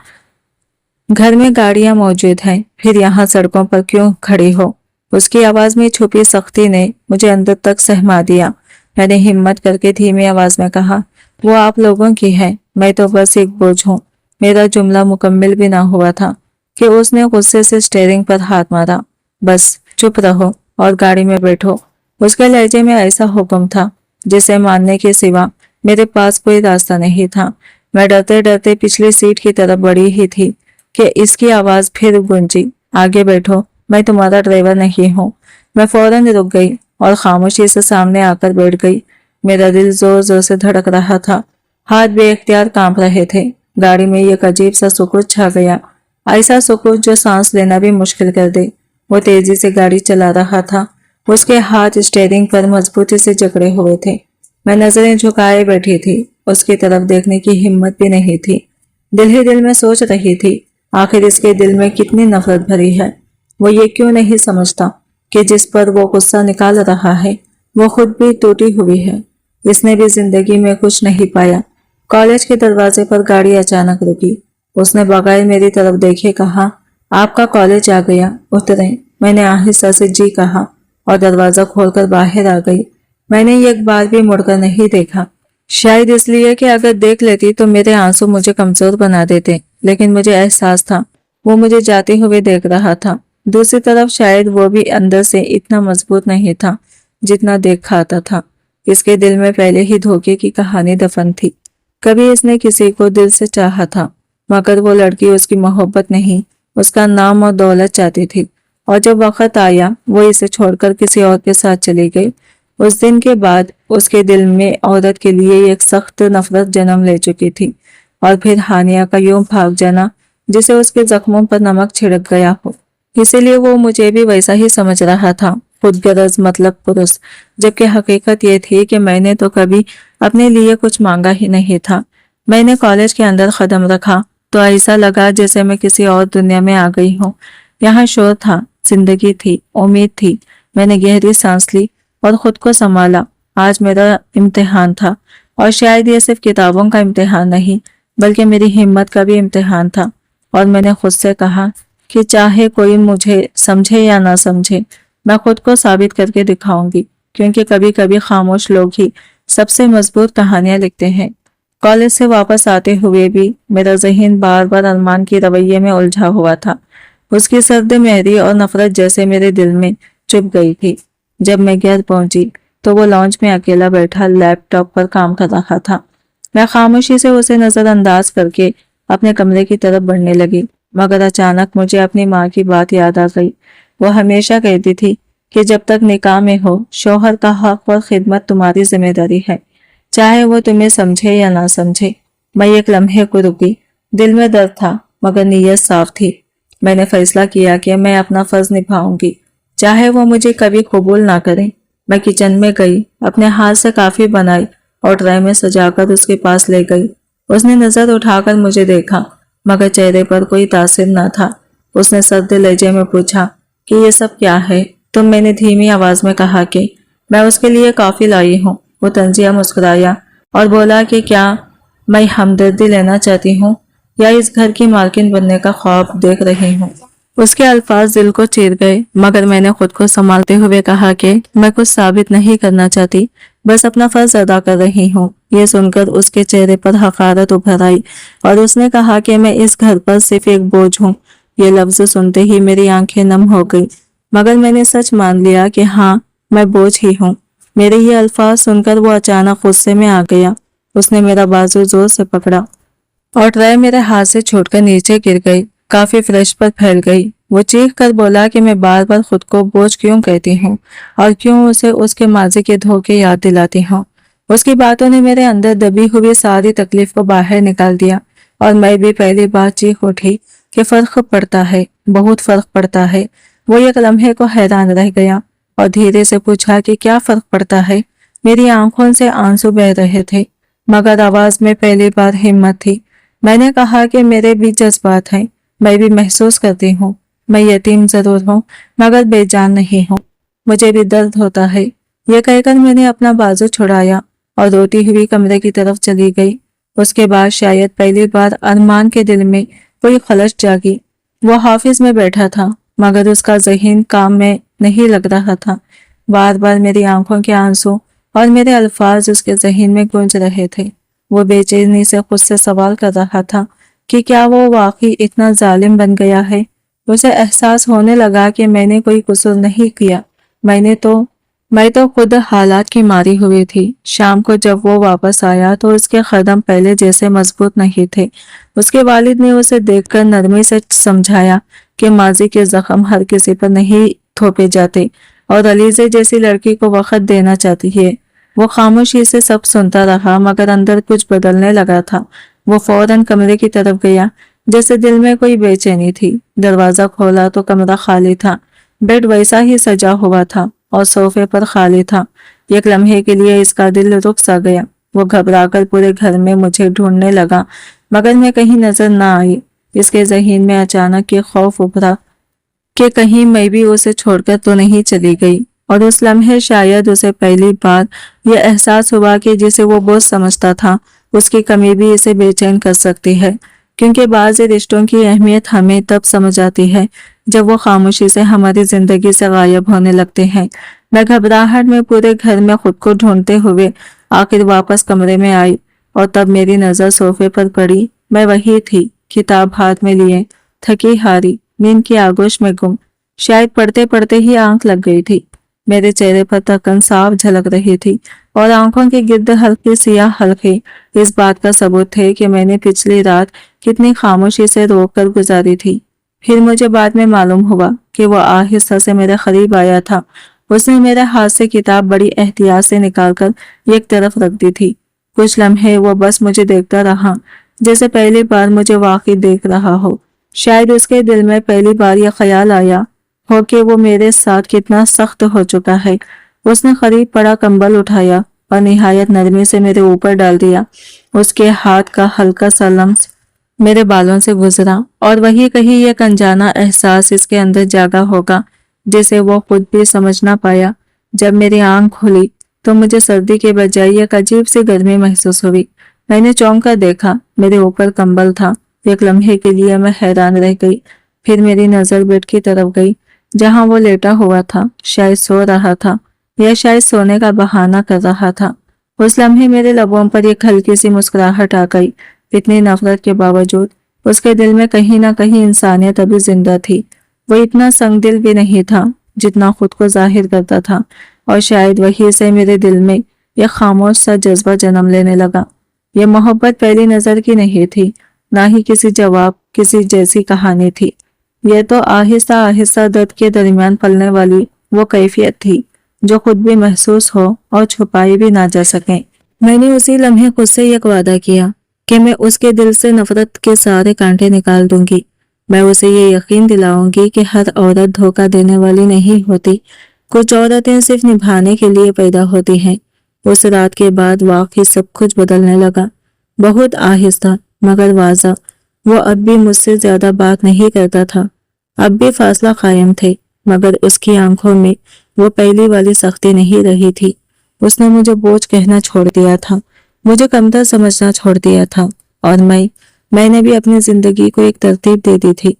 घर में गाड़ियां मौजूद हैं, फिर यहाँ सड़कों पर क्यों खड़ी हो? उसकी आवाज में छुपी सख्ती ने मुझे अंदर तक सहमा दिया। मैंने हिम्मत करके धीमी आवाज में कहा, वो आप लोगों की है, मैं तो बस एक बोझ हूँ। मेरा जुमला मुकम्मिल भी ना हुआ था कि उसने गुस्से से स्टीयरिंग पर हाथ मारा। बस चुप रहो और गाड़ी में बैठो। उसके लहजे में ऐसा हुक्म था जिसे मानने के सिवा मेरे पास कोई रास्ता नहीं था। मैं डरते डरते पिछली सीट की तरफ बढ़ी ही थी कि इसकी आवाज फिर गूंजी, आगे बैठो, मैं तुम्हारा ड्राइवर नहीं हूँ। मैं फौरन रुक गई और खामोशी से सामने आकर बैठ गई। मेरा दिल जोर जोर से धड़क रहा था, हाथ बेइख्तियार कांप रहे थे। गाड़ी में एक अजीब सा सुकून छा गया, ऐसा सुकून जो सांस लेना भी मुश्किल कर दे। वो तेजी से गाड़ी चला रहा था, उसके हाथ स्टीयरिंग पर मजबूती से जकड़े हुए थे। मैं नजरें झुकाए बैठी थी, उसकी तरफ देखने की हिम्मत भी नहीं थी। दिल ही दिल में सोच रही थी, आखिर इसके दिल में कितनी नफरत भरी है। वो ये क्यों नहीं समझता कि जिस पर वो गुस्सा निकाल रहा है वो खुद भी टूटी हुई है। इसने भी जिंदगी में कुछ नहीं पाया। कॉलेज के दरवाजे पर गाड़ी अचानक रुकी। उसने बगैर मेरी तरफ देखे कहा, आपका कॉलेज आ गया, उतरें। मैंने आहिस्ता से जी कहा और दरवाजा खोलकर बाहर आ गई। मैंने एक बार भी मुड़कर नहीं देखा, शायद इसलिए कि अगर देख लेती तो मेरे आंसू मुझे कमजोर बना देते, लेकिन मुझे एहसास था वो मुझे जाते हुए देख रहा था। दूसरी तरफ शायद वो भी अंदर से इतना मजबूत नहीं था जितना देख खाता था। इसके दिल में पहले ही धोखे की कहानी दफन थी। कभी इसने किसी को दिल से चाहा था, मगर वो लड़की उसकी मोहब्बत नहीं, उसका नाम और दौलत चाहती थी, और जब वक्त आया वो इसे छोड़कर किसी और के साथ चली गई اس دن کے بعد اس کے دل میں عورت کے لیے ایک سخت نفرت جنم لے چکی تھی، اور پھر ہانیہ کا یوں بھاگ جانا جسے اس کے زخموں پر نمک چھڑک گیا ہو۔ اسی لیے وہ مجھے بھی ویسا ہی سمجھ رہا تھا، خود غرض مطلب پرست، جبکہ حقیقت یہ تھی کہ میں نے تو کبھی اپنے لیے کچھ مانگا ہی نہیں تھا۔ میں نے کالج کے اندر قدم رکھا تو ایسا لگا جیسے میں کسی اور دنیا میں آ گئی ہوں۔ یہاں شور تھا، زندگی تھی، امید تھی۔ میں نے گہری سانس لی اور خود کو سنبھالا۔ آج میرا امتحان تھا، اور شاید یہ صرف کتابوں کا امتحان نہیں بلکہ میری ہمت کا بھی امتحان تھا۔ اور میں نے خود سے کہا کہ چاہے کوئی مجھے سمجھے یا نہ سمجھے، میں خود کو ثابت کر کے دکھاؤں گی، کیونکہ کبھی کبھی خاموش لوگ ہی سب سے مضبوط کہانیاں لکھتے ہیں۔ کالج سے واپس آتے ہوئے بھی میرا ذہن بار بار ارمان کی رویے میں الجھا ہوا تھا۔ اس کی سرد مہری اور نفرت جیسے میرے دل میں چپ گئی تھی۔ جب میں گھر پہنچی تو وہ لانچ میں اکیلا بیٹھا لیپ ٹاپ پر کام کر رہا تھا۔ میں خاموشی سے اسے نظر انداز کر کے اپنے کمرے کی طرف بڑھنے لگی، مگر اچانک مجھے اپنی ماں کی بات یاد آ گئی۔ وہ ہمیشہ کہتی تھی کہ جب تک نکاح میں ہو، شوہر کا حق اور خدمت تمہاری ذمہ داری ہے، چاہے وہ تمہیں سمجھے یا نہ سمجھے۔ میں ایک لمحے کو رکی، دل میں درد تھا مگر نیت صاف تھی۔ میں نے فیصلہ کیا کہ میں اپنا فرض نبھاؤں گی، چاہے وہ مجھے کبھی قبول نہ کریں۔ میں کچن میں گئی، اپنے ہاتھ سے کافی بنائی اور ٹرے میں سجا کر اس کے پاس لے گئی۔ اس نے نظر اٹھا کر مجھے دیکھا مگر چہرے پر کوئی تاثر نہ تھا۔ اس نے سرد لہجے میں پوچھا کہ یہ سب کیا ہے؟ تو میں نے دھیمی آواز میں کہا کہ میں اس کے لیے کافی لائی ہوں۔ وہ طنزیہ مسکرایا اور بولا کہ کیا میں ہمدردی لینا چاہتی ہوں یا اس گھر کی مالکن بننے کا خواب دیکھ رہی ہوں؟ اس کے الفاظ دل کو چیر گئے، مگر میں نے خود کو سنبھالتے ہوئے کہا کہ میں کچھ ثابت نہیں کرنا چاہتی، بس اپنا فرض ادا کر رہی ہوں۔ یہ سن کر اس کے چہرے پر حقارت ابھر آئی اور اس نے کہا کہ میں اس گھر پر صرف ایک بوجھ ہوں۔ یہ لفظ سنتے ہی میری آنکھیں نم ہو گئی، مگر میں نے سچ مان لیا کہ ہاں، میں بوجھ ہی ہوں۔ میرے یہ الفاظ سن کر وہ اچانک غصے میں آ گیا۔ اس نے میرا بازو زور سے پکڑا اور ٹرے میرے ہاتھ سے چھوٹ کر نیچے گر گئی، کافی فرش پر پھیل گئی۔ وہ چیخ کر بولا کہ میں بار بار خود کو بوجھ کیوں کہتی ہوں اور کیوں اسے اس کے ماضی کے دھوکے یاد دلاتی ہوں۔ اس کی باتوں نے میرے اندر دبی ہوئی ساری تکلیف کو باہر نکال دیا، اور میں بھی پہلی بار چیخ اٹھی کہ فرق پڑتا ہے، بہت فرق پڑتا ہے۔ وہ ایک لمحے کو حیران رہ گیا اور دھیرے سے پوچھا کہ کیا فرق پڑتا ہے؟ میری آنکھوں سے آنسو بہہ رہے تھے مگر آواز میں پہلی بار ہمت تھی۔ میں نے کہا کہ میرے بھی جذبات ہیں، میں بھی محسوس کرتی ہوں۔ میں یتیم ضرور ہوں مگر بے جان نہیں ہوں، مجھے بھی درد ہوتا ہے۔ یہ کہہ کر میں نے اپنا بازو چھڑایا اور روتی ہوئی کمرے کی طرف چلی گئی۔ اس کے بعد شاید پہلی بار ارمان کے دل میں کوئی خلش جاگی۔ وہ حافظ میں بیٹھا تھا مگر اس کا ذہن کام میں نہیں لگ رہا تھا۔ بار بار میری آنکھوں کے آنسو اور میرے الفاظ اس کے ذہن میں گونج رہے تھے۔ وہ بے چینی سے خود سے سوال کر رہا تھا کہ کیا وہ واقعی اتنا ظالم بن گیا ہے؟ اسے احساس ہونے لگا کہ میں نے کوئی قصور نہیں کیا، میں تو خود حالات کی ماری ہوئی تھی۔ شام کو جب وہ واپس آیا تو اس کے قدم پہلے جیسے مضبوط نہیں تھے۔ اس کے والد نے اسے دیکھ کر نرمی سے سمجھایا کہ ماضی کے زخم ہر کسی پر نہیں تھوپے جاتے اور علیزہ جیسی لڑکی کو وقت دینا چاہتی ہے۔ وہ خاموشی سے سب سنتا رہا مگر اندر کچھ بدلنے لگا تھا۔ وہ فوراً کمرے کی طرف گیا جیسے دل میں کوئی بے چینی تھی۔ دروازہ کھولا تو کمرہ خالی تھا، بیڈ ویسا ہی سجا ہوا تھا اور صوفے پر خالی تھا۔ ایک لمحے کے لیے اس کا دل رک سا گیا۔ وہ گھبرا کر پورے گھر میں مجھے ڈھونڈنے لگا مگر میں کہیں نظر نہ آئی۔ اس کے ذہن میں اچانک یہ خوف ابھرا کہ کہیں میں بھی اسے چھوڑ کر تو نہیں چلی گئی، اور اس لمحے شاید اسے پہلی بار یہ احساس ہوا کہ جسے وہ بہت سمجھتا تھا اس کی کمی بھی اسے بے چین کر سکتی ہے، کیونکہ بعض رشتوں کی اہمیت ہمیں تب سمجھ آتی ہے جب وہ خاموشی سے ہماری زندگی سے غائب ہونے لگتے ہیں۔ میں گھبراہٹ میں پورے گھر میں خود کو ڈھونڈتے ہوئے آخر واپس کمرے میں آئی اور تب میری نظر صوفے پر پڑی۔ میں وہی تھی، کتاب ہاتھ میں لیے، تھکی ہاری، نیند کی آغوش میں گم۔ شاید پڑھتے پڑھتے ہی آنکھ لگ گئی تھی۔ میرے چہرے پر تھکن صاف جھلک رہی تھی اور آنکھوں کے گرد ہلکے سیاہ حلقے اس بات کا ثبوت تھے کہ میں نے پچھلی رات کتنی خاموشی سے رو کر گزاری تھی۔ پھر مجھے بعد میں معلوم ہوا کہ وہ آہستہ سے میرے قریب آیا تھا اس نے میرے ہاتھ سے کتاب بڑی احتیاط سے نکال کر ایک طرف رکھ دی تھی۔ کچھ لمحے وہ بس مجھے دیکھتا رہا، جیسے پہلی بار مجھے واقعی دیکھ رہا ہو۔ شاید اس کے دل میں پہلی بار یہ خیال آیا ہو کہ وہ میرے ساتھ کتنا سخت ہو چکا ہے۔ اس نے قریب پڑا کمبل اٹھایا اور نہایت نرمی سے میرے اوپر ڈال دیا۔ اس کے ہاتھ کا ہلکا سا لمس میرے بالوں سے گزرا، اور وہی کہیں ایک انجانا احساس اس کے اندر جاگا ہوگا جسے وہ خود بھی سمجھ نہ پایا۔ جب میری آنکھ کھلی تو مجھے سردی کے بجائے ایک عجیب سی گرمی محسوس ہوئی۔ میں نے چونک کر دیکھا، میرے اوپر کمبل تھا۔ ایک لمحے کے لیے میں حیران رہ گئی، پھر میری نظر بیڈ کی طرف گئی جہاں وہ لیٹا ہوا تھا، شاید سو رہا تھا یا شاید سونے کا بہانہ کر رہا تھا۔ اس لمحے میرے لبوں پر ایک ہلکی سی مسکراہٹ آ گئی۔ اتنی نفرت کے باوجود اس کے دل میں کہیں نہ کہیں انسانیت ابھی زندہ تھی۔ وہ اتنا سنگ دل بھی نہیں تھا جتنا خود کو ظاہر کرتا تھا، اور شاید وہی سے میرے دل میں ایک خاموش سا جذبہ جنم لینے لگا۔ یہ محبت پہلی نظر کی نہیں تھی، نہ ہی کسی جواب کسی جیسی کہانی تھی۔ یہ تو آہستہ آہستہ درد کے درمیان پلنے والی وہ کیفیت تھی جو خود بھی محسوس ہو اور چھپائی بھی نہ جا سکے۔ میں نے اسی لمحے خود سے ایک وعدہ کیا کہ میں اس کے دل سے نفرت کے سارے کانٹے نکال دوں گی۔ میں اسے یہ یقین دلاؤں گی کہ ہر عورت دھوکہ دینے والی نہیں ہوتی، کچھ عورتیں صرف نبھانے کے لیے پیدا ہوتی ہیں۔ اس رات کے بعد واقعی سب کچھ بدلنے لگا، بہت آہستہ مگر واضح۔ وہ اب بھی مجھ سے زیادہ بات نہیں کرتا تھا، اب بھی فاصلہ قائم تھے، مگر اس کی آنکھوں میں وہ پہلی والی سختی نہیں رہی تھی۔ اس نے مجھے بوجھ کہنا چھوڑ دیا تھا، مجھے کمتر سمجھنا چھوڑ دیا تھا، اور میں نے بھی اپنی زندگی کو ایک ترتیب دے دی تھی۔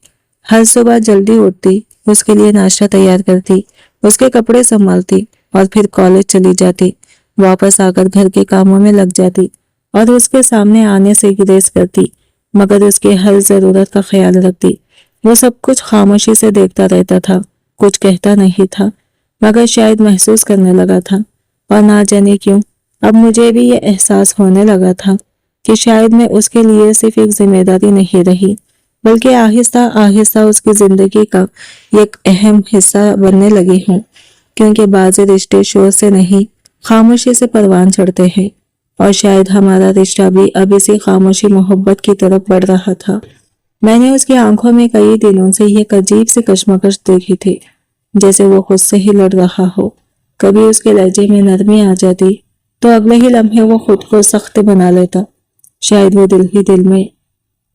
ہر صبح جلدی اٹھتی، اس کے لیے ناشتہ تیار کرتی، اس کے کپڑے سنبھالتی، اور پھر کالج چلی جاتی، واپس آ کر گھر کے کاموں میں لگ جاتی اور اس کے سامنے آنے سے گریز کرتی، مگر اس کے ہر ضرورت کا خیال رکھتی۔ وہ سب کچھ خاموشی سے دیکھتا رہتا تھا، کچھ کہتا نہیں تھا، مگر شاید محسوس کرنے لگا تھا، اور نہ جانے کیوں اب مجھے بھی یہ احساس ہونے لگا تھا کہ شاید میں اس کے لیے صرف ایک ذمہ داری نہیں رہی، بلکہ آہستہ آہستہ اس کی زندگی کا ایک اہم حصہ بننے لگی ہوں، کیونکہ بعض رشتے شور سے نہیں خاموشی سے پروان چڑھتے ہیں، اور شاید ہمارا رشتہ بھی اب اسی خاموشی محبت کی طرف بڑھ رہا تھا۔ میں نے اس کی آنکھوں میں کئی دنوں سے یہ عجیب سی کشمکش دیکھی تھی، جیسے وہ خود سے ہی لڑ رہا ہو۔ کبھی اس کے لہجے میں نرمی آ جاتی تو اگلے ہی لمحے وہ خود کو سخت بنا لیتا۔ شاید وہ دل ہی دل میں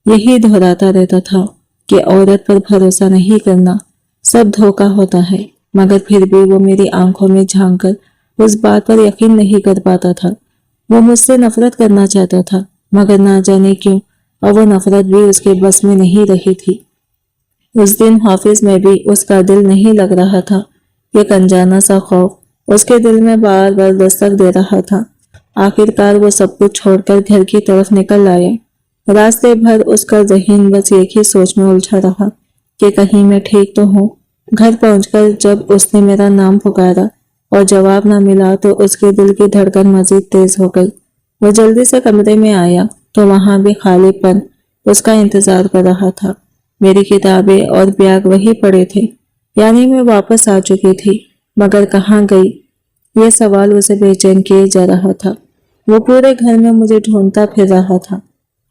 یہی دہراتا رہتا تھا کہ عورت پر بھروسہ نہیں کرنا، سب دھوکہ ہوتا ہے، مگر پھر بھی وہ میری آنکھوں میں جھانک کر اس بات پر یقین نہیں کر پاتا تھا۔ وہ مجھ سے نفرت کرنا چاہتا تھا، مگر نہ جانے کیوں، اور وہ نفرت بھی اس کے بس میں نہیں رہی تھی۔ اس دن آفس میں بھی اس کا دل نہیں لگ رہا تھا، ایک انجانا سا خوف اس کے دل میں بار بار دستک دے رہا تھا۔ آخرکار وہ سب کچھ چھوڑ کر گھر کی طرف نکل آیا۔ راستے بھر اس کا ذہن بس ایک ہی سوچ میں الجھا رہا کہ کہیں میں ٹھیک تو ہوں۔ گھر پہنچ کر جب اس نے میرا نام پکارا اور جواب نہ ملا تو اس کے دل کی دھڑکن مزید تیز ہو گئی۔ وہ جلدی سے کمرے میں آیا تو وہاں بھی خالی پن اس کا انتظار کر رہا تھا۔ میری کتابیں اور بیگ وہی پڑے تھے، یعنی میں واپس آ چکی تھی، مگر کہاں گئی؟ یہ سوال اسے بے چین کیے جا رہا تھا۔ وہ پورے گھر میں مجھے ڈھونڈتا پھر رہا تھا،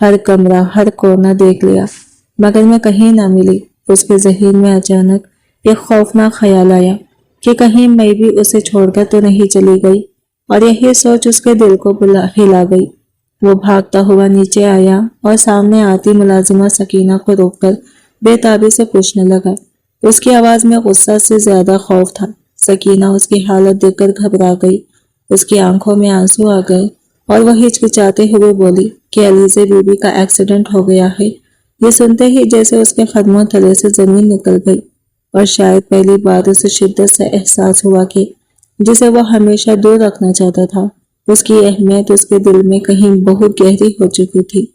ہر کمرہ ہر کونا دیکھ لیا، مگر میں کہیں نہ ملی۔ اس کے ذہن میں اچانک ایک خوفناک خیال آیا کہ کہیں میں بھی اسے چھوڑ کر تو نہیں چلی گئی، اور یہی سوچ اس کے دل کو ہلا گئی۔ وہ بھاگتا ہوا نیچے آیا اور سامنے آتی ملازمہ سکینہ کو روک کر بے تابی سے پوچھنے لگا۔ اس کی آواز میں غصہ سے زیادہ خوف تھا۔ سکینہ اس کی حالت دیکھ کر گھبرا گئی، اس کی آنکھوں میں آنسو آ گئے اور وہ ہچکچاتے ہوئے بولی کہ علیزے بی بی کا ایکسیڈنٹ ہو گیا ہے۔ یہ سنتے ہی جیسے اس کے قدموں تلے سے زمین نکل گئی، اور شاید پہلی بار اسے شدت سے احساس ہوا کہ جسے وہ ہمیشہ دور رکھنا چاہتا تھا، اس کی اہمیت اس کے دل میں کہیں بہت گہری ہو چکی تھی۔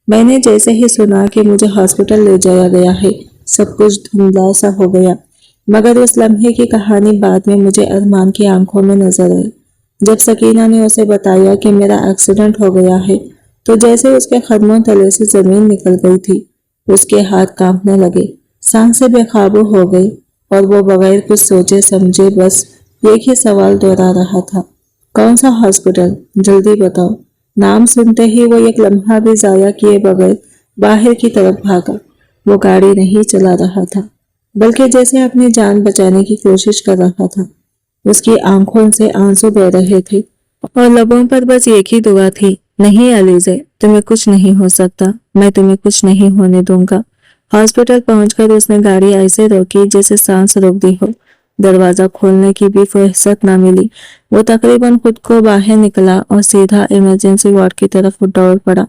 میں نے جیسے ہی سنا کہ مجھے ہاسپٹل لے جایا گیا ہے، سب کچھ دھندلا سا ہو گیا، مگر اس لمحے کی کہانی بعد میں مجھے ارمان کی آنکھوں میں نظر آئی۔ جب سکینہ نے اسے بتایا کہ میرا ایکسیڈنٹ ہو گیا ہے تو جیسے اس کے قدموں تلے سے زمین نکل گئی تھی، اس کے ہاتھ کانپنے لگے، سانسیں بے قابو ہو گئی، اور وہ بغیر کچھ سوچے سمجھے بس एक ही सवाल दोहरा रहा था, कौन सा हॉस्पिटल, जल्दी बताओ। नाम सुनते ही वो एक लम्हा भी जाया किए बगैर बाहर की तरफ भागा। वो गाड़ी नहीं चला रहा था, बल्कि जैसे अपनी जान बचाने की कोशिश कर रहा था। उसकी आंखों से आंसू बह रहे थे और लबों पर बस एक ही दुआ थी, नहीं अलीजे, तुम्हें कुछ नहीं हो सकता, मैं तुम्हें कुछ नहीं होने दूंगा। हॉस्पिटल पहुंचकर उसने गाड़ी ऐसे रोकी जैसे सांस रोक दी हो। दरवाजा खोलने की भी फुर्सत ना मिली। वो तकरीबन खुद को बाहर निकला और सीधा इमरजेंसी वार्ड की तरफ दौड़ पड़ा।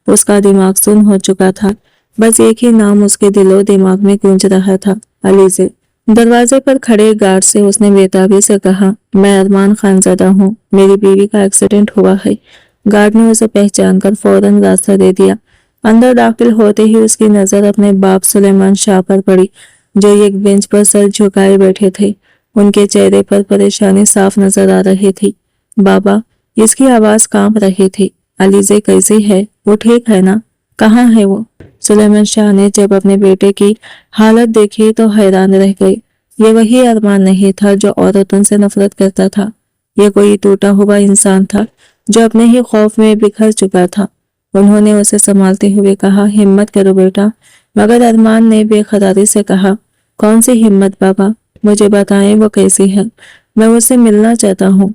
उसका दिमाग सुन्न हो चुका था। बस एक ही नाम उसके दिलो दिमाग में गूंज रहा था, अलीजे। दरवाजे पर खड़े गार्ड से उसने बेताबी से कहा, मैं अरमान खानजादा हूँ, मेरी बीवी का एक्सीडेंट हुआ है। गार्ड ने उसे पहचानकर फौरन रास्ता दे दिया। अंदर दाखिल होते ही उसकी नजर अपने बाप सुलेमान शाह पर पड़ी, जो एक बेंच पर सर झुकाए बैठे थे। उनके चेहरे पर परेशानी साफ नजर आ रही थी। बाबा, इसकी आवाज कांप रही थी। अलीजे कैसी है, वो ठीक है ना, कहाँ है वो? सुलेमान शाह ने जब अपने बेटे की हालत देखी तो हैरान रह गए। ये वही अरमान नहीं था जो औरतों से नफरत करता था। ये कोई टूटा हुआ इंसान था जो अपने ही खौफ में बिखर चुका था। उन्होंने उसे संभालते हुए कहा, हिम्मत करो बेटा। मगर अरमान ने बेखरारी से कहा, कौन सी हिम्मत बाबा, मुझे बताएं वो कैसी है, मैं उससे मिलना चाहता हूँ।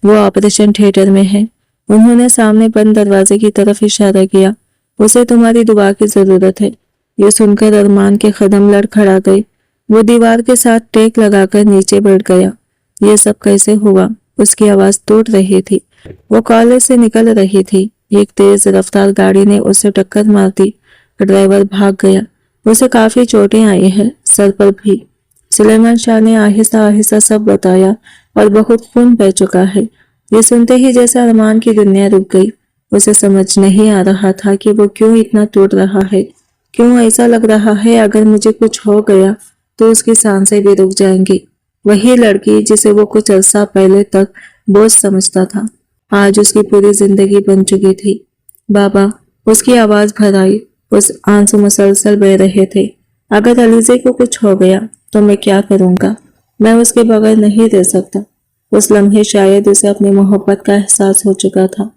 वो ऑपरेशन थिएटर में है। उन्होंने सामने बंद दरवाजे की तरफ इशारा किया। उसे तुम्हारी दुआ की जरूरत है। ये सुनकर अरमान के कदम लड़खड़ा गए। वो दीवार के साथ टेक लगाकर नीचे बैठ गया। ये सब कैसे हुआ? उसकी आवाज टूट रही थी। वो कॉलेज से निकल रही थी। एक तेज रफ्तार गाड़ी ने उसे टक्कर मार दी। ड्राइवर भाग गया। उसे काफी चोटें आई हैं, सर पर भी। सुलेमान शाह ने आहिस्ता आहिस्ता सब बताया और बहुत खून बह चुका है। ये सुनते ही जैसे अरमान की दुनिया रुक गई। उसे समझ नहीं आ रहा था कि वो क्यों इतना टूट रहा है। क्यों ऐसा लग रहा है अगर मुझे कुछ हो गया तो उसकी सांसें भी रुक जाएंगी। वही लड़की जिसे वो कुछ अरसा पहले तक बोझ समझता था, आज उसकी पूरी जिंदगी बन चुकी थी। बाबा, उसकी आवाज भर आई। उस आंसू मुसलसल बह रहे थे। अगर अलीजे को कुछ हो गया तो मैं क्या करूंगा? मैं उसके बगैर नहीं रह सकता। उस लम्हे शायद उसे अपनी मोहब्बत का एहसास हो चुका था,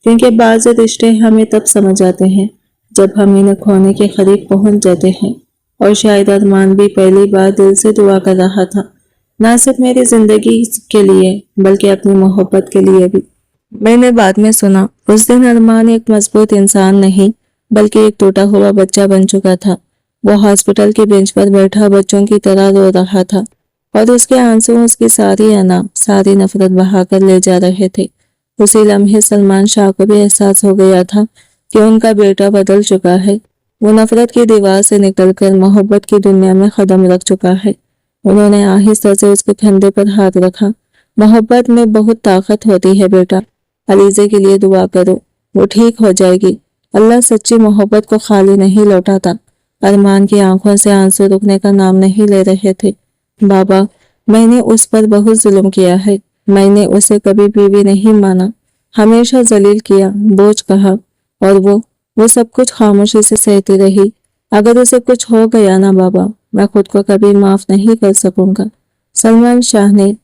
क्योंकि बाज़ रिश्ते हमें तब समझ आते हैं जब हम इन्हें खोने के करीब पहुंच जाते हैं। और शायद अरमान भी पहली बार दिल से दुआ कर रहा था, ना सिर्फ मेरी जिंदगी के लिए बल्कि अपनी मोहब्बत के लिए भी। मैंने बाद में सुना उस दिन अरमान एक मजबूत इंसान नहीं बल्कि एक टूटा हुआ बच्चा बन चुका था। वो हॉस्पिटल के बेंच पर बैठा बच्चों की तरह रो रहा था और उसके आंसू उसकी सारी अना, सारी नफरत बहाकर ले जा रहे थे। उसी लम्हे सलमान शाह को भी एहसास हो गया था कि उनका बेटा बदल चुका है। वो नफरत की दीवार से निकलकर मोहब्बत की दुनिया में कदम रख चुका है। उन्होंने आहिस्ता से उसके कंधे पर हाथ रखा। मोहब्बत में बहुत ताकत होती है बेटा, अलीजे के लिए दुआ करो, वो ठीक हो जाएगी। अल्लाह सच्ची मोहब्बत को खाली नहीं लौटाता। अरमान की आंखों से आंसू रुकने का नाम नहीं ले रहे थे। बाबा, मैंने उस पर बहुत जुल्म किया है। मैंने उसे कभी बीवी नहीं माना, हमेशा जलील किया, बोझ कहा, और वो सब कुछ खामोशी से सहती रही। अगर उसे कुछ हो गया ना बाबा, मैं खुद को कभी माफ नहीं कर सकूंगा। सलमान शाह ने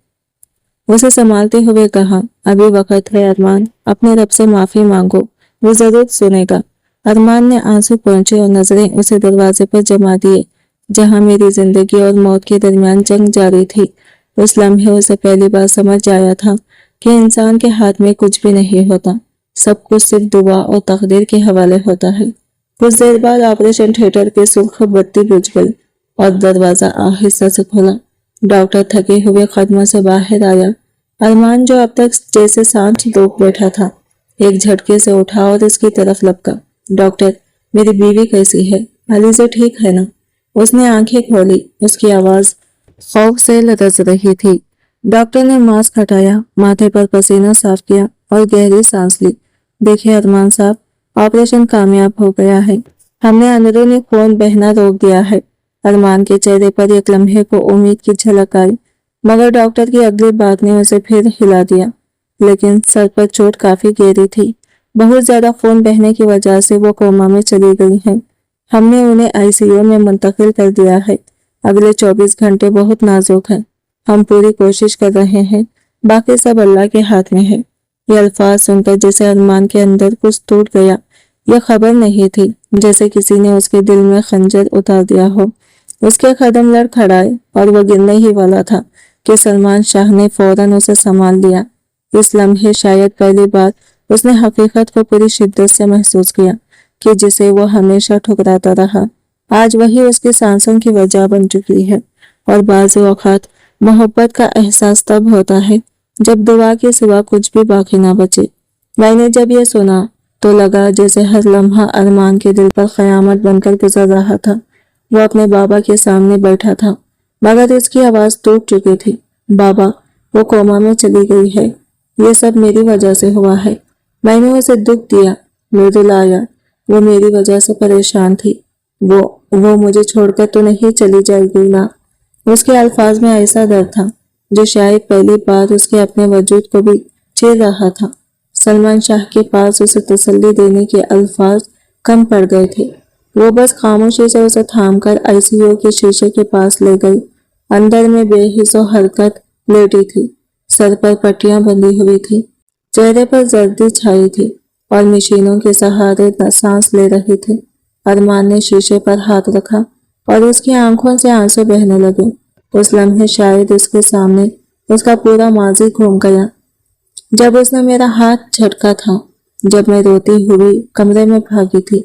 उसे संभालते हुए कहा, अभी वक्त है अरमान, अपने रब से माफी मांगो, वो जरूर सुनेगा। अरमान ने आंसू पहुंचे और नजरें उसे दरवाजे पर जमा दिए जहां मेरी जिंदगी और मौत के दरमियान जंग जारी थी। उस लम्हे उसे पहली बार समझ आया था कि इंसान के हाथ में कुछ भी नहीं होता, सब कुछ सिर्फ दुआ और तकदीर के हवाले होता है। कुछ देर बाद ऑपरेशन थिएटर की सुर्ख बत्ती बुझ गई और दरवाजा आहिस्ता से खुला। डॉक्टर थके हुए कदमों से बाहर आया। अरमान, जो अब तक जैसे सांस रोक बैठा था, एक झटके से उठा और उसकी तरफ लपका। डॉक्टर, मेरी बीवी कैसी है? अलीजे ठीक है ना? उसने आंखें खोली। उसकी आवाज खौफ से लरज रही थी। डॉक्टर ने मास्क हटाया, माथे पर पसीना साफ किया और गहरी सांस ली। देखिए अरमान साहब, ऑपरेशन कामयाब हो गया है। हमने अंदरूनी खून बहना रोक दिया है। अरमान के चेहरे पर एक लम्हे को उम्मीद की झलक आई, मगर डॉक्टर की अगली बात ने उसे फिर हिला दिया। लेकिन सर पर चोट काफी गहरी थी। बहुत ज्यादा खून बहने की वजह से वो कोमा में चली गई है। हमने उन्हें आईसीयू में मुंतकिल कर दिया है। अगले 24 घंटे बहुत नाजुक हैं। ہم پوری کوشش کر رہے ہیں، باقی سب اللہ کے ہاتھ میں ہے۔ یہ الفاظ سن کر جیسے ارمان کے اندر کچھ ٹوٹ گیا۔ یہ خبر نہیں تھی، جیسے کسی نے اس کے دل میں خنجر اتار دیا ہو۔ اس کے قدم لڑکھڑائے اور وہ گرنے ہی والا تھا کہ سلمان شاہ نے فوراً اسے سنبھال لیا۔ اس لمحے شاید پہلی بار اس نے حقیقت کو پوری شدت سے محسوس کیا کہ جسے وہ ہمیشہ ٹھکراتا رہا، آج وہی اس کی سانسوں کی وجہ بن چکی ہے۔ اور بعض اوقات محبت کا احساس تب ہوتا ہے جب دعا کے سوا کچھ بھی باقی نہ بچے۔ میں نے جب یہ سنا تو لگا جیسے ہر لمحہ ارمان کے دل پر قیامت بن کر گزر رہا تھا۔ وہ اپنے بابا کے سامنے بیٹھا تھا، مگر اس کی آواز ٹوٹ چکی تھی۔ بابا، وہ کوما میں چلی گئی ہے، یہ سب میری وجہ سے ہوا ہے۔ میں نے اسے دکھ دیا، رلایا، وہ میری وجہ سے پریشان تھی۔ وہ مجھے چھوڑ کر تو نہیں چلی جائے گی نا؟ اس کے الفاظ میں ایسا درد تھا جو شاید پہلی بار اس کے اپنے وجود کو بھی چیر رہا تھا۔ سلمان شاہ کے پاس اسے تسلی دینے کے الفاظ کم پڑ گئے تھے۔ وہ بس خاموشی سے اسے تھام کر ICU کے شیشے کے پاس لے گئی۔ اندر میں بے حس و حرکت لیٹی تھی، سر پر پٹیاں بندھی ہوئی تھی، چہرے پر زردی چھائی تھی اور مشینوں کے سہارے سانس لے رہی تھی۔ ارمان نے شیشے پر ہاتھ رکھا اور اس کی آنکھوں سے آنسو بہنے لگے۔ اس لمحے شاید اس کے سامنے اس کا پورا ماضی گھوم گیا، جب اس نے میرا ہاتھ جھٹکا تھا، جب میں روتی ہوئی کمرے میں بھاگی تھی،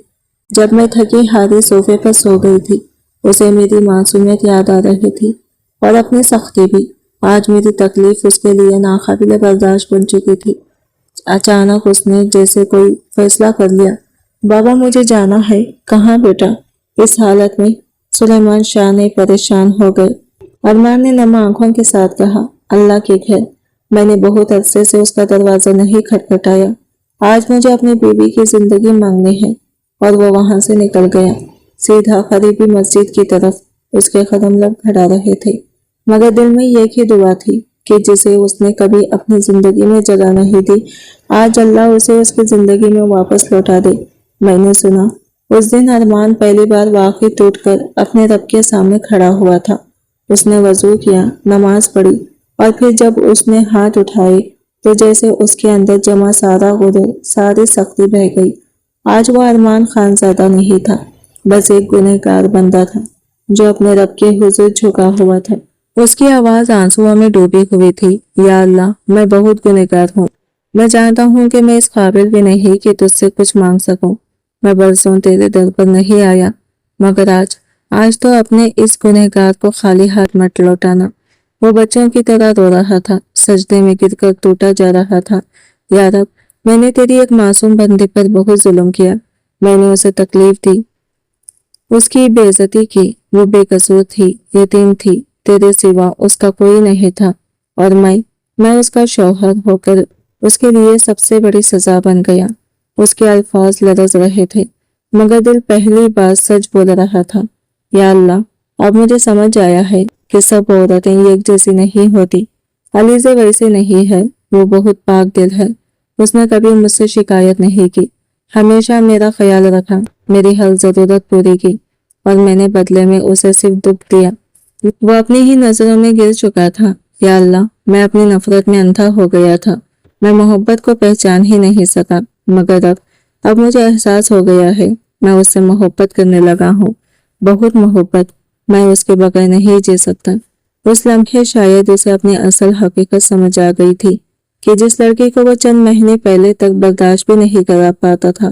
جب میں تھکی ہاری صوفے پر سو گئی تھی۔ اسے میری معصومیت یاد آ رہی تھی اور اپنی سختی بھی۔ آج میری تکلیف اس کے لیے ناقابل برداشت بن چکی تھی۔ اچانک اس نے جیسے کوئی فیصلہ کر لیا۔ بابا، مجھے جانا ہے۔ کہاں بیٹا؟ اس حالت میں سلیمان شاہ نے پریشان ہو گئے۔ ارمان نے نم آنکھوں کے ساتھ کہا، اللہ کے گھر۔ میں نے بہت عرصے سے اس کا دروازہ نہیں کھٹکھٹایا۔ آج مجھے اپنی بیوی کی زندگی مانگنی ہے۔ اور وہ وہاں سے نکل گیا، سیدھا قریبی مسجد کی طرف۔ اس کے قدم لڑکھڑا رہے تھے، مگر دل میں ایک ہی دعا تھی کہ جسے اس نے کبھی اپنی زندگی میں جگہ نہیں دی، آج اللہ اسے اس کی زندگی میں واپس لوٹا دے۔ میں نے سنا اس دن ارمان پہلی بار واقعی ٹوٹ کر اپنے رب کے سامنے کھڑا ہوا تھا۔ اس نے وضو کیا، نماز پڑھی، اور پھر جب اس نے ہاتھ اٹھائے تو جیسے اس کے اندر جمع سارا غرور، ساری سختی بہہ گئی۔ آج وہ ارمان خانزادہ نہیں تھا، بس ایک گنہگار بندہ تھا جو اپنے رب کے حضور جھکا ہوا تھا۔ اس کی آواز آنسوؤں میں ڈوبی ہوئی تھی، یا اللہ، میں بہت گنہگار ہوں۔ میں جانتا ہوں کہ میں اس قابل بھی نہیں کہ تجھ سے کچھ مانگ سکوں۔ میں برسوں تیرے در پر نہیں آیا، مگر آج تو اپنے اس گنہگار کو خالی ہاتھ مت لوٹانا۔ وہ بچوں کی طرح رو رہا تھا، سجدے میں گر کر ٹوٹا جا رہا تھا۔ یا رب، میں نے تیری ایک معصوم بندے پر بہت ظلم کیا۔ میں نے اسے تکلیف دی، اس کی بے عزتی کی۔ وہ بے قصور تھی، یتیم تھی، تیرے سوا اس کا کوئی نہیں تھا، اور میں اس کا شوہر ہو کر اس کے لیے سب سے بڑی سزا بن گیا۔ اس کے الفاظ لرز رہے تھے، مگر دل پہلی بار سچ بول رہا تھا۔ یا اللہ، اب مجھے سمجھ آیا ہے کہ سب عورتیں ایک جیسی نہیں ہوتی۔ علیزہ ویسے نہیں ہے، وہ بہت پاک دل ہے۔ اس نے کبھی مجھ سے شکایت نہیں کی، ہمیشہ میرا خیال رکھا، میری ہر ضرورت پوری کی، اور میں نے بدلے میں اسے صرف دکھ دیا۔ وہ اپنی ہی نظروں میں گر چکا تھا۔ یا اللہ، میں اپنی نفرت میں اندھا ہو گیا تھا، میں محبت کو پہچان ہی نہیں سکا، مگر اب مجھے احساس ہو گیا ہے، میں اس سے محبت کرنے لگا ہوں، بہت محبت۔ میں اس کے بغیر نہیں جی سکتا۔ اس لمحے شاید اسے اپنی اصل حقیقت سمجھ آ گئی تھی کہ جس لڑکی کو وہ چند مہینے پہلے تک برداشت بھی نہیں کر پاتا تھا،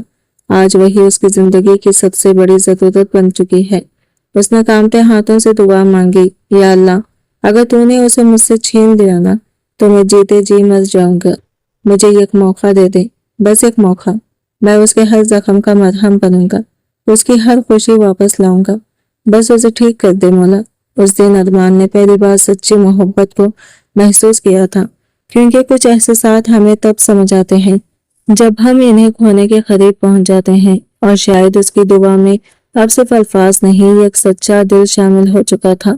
آج وہی اس کی زندگی کی سب سے بڑی ضرورت بن چکی ہے۔ اس نے کانپتے ہاتھوں سے دعا مانگی، یا اللہ، اگر تو نے اسے مجھ سے چھین لیا نا تو میں جیتے جی مر جاؤں گا۔ مجھے ایک موقع دے دے، بس ایک موقع۔ میں اس کے ہر زخم کا مرہم بنوں گا، اس کی ہر خوشی واپس لاؤں گا، بس اسے ٹھیک کر دے مولا۔ اس دن ارمان نے پہلی بار سچی محبت کو محسوس کیا تھا، کیونکہ کچھ احساسات ہمیں تب سمجھ آتے ہیں جب ہم انہیں کھونے کے قریب پہنچ جاتے ہیں، اور شاید اس کی دعا میں اب صرف الفاظ نہیں، ایک سچا دل شامل ہو چکا تھا۔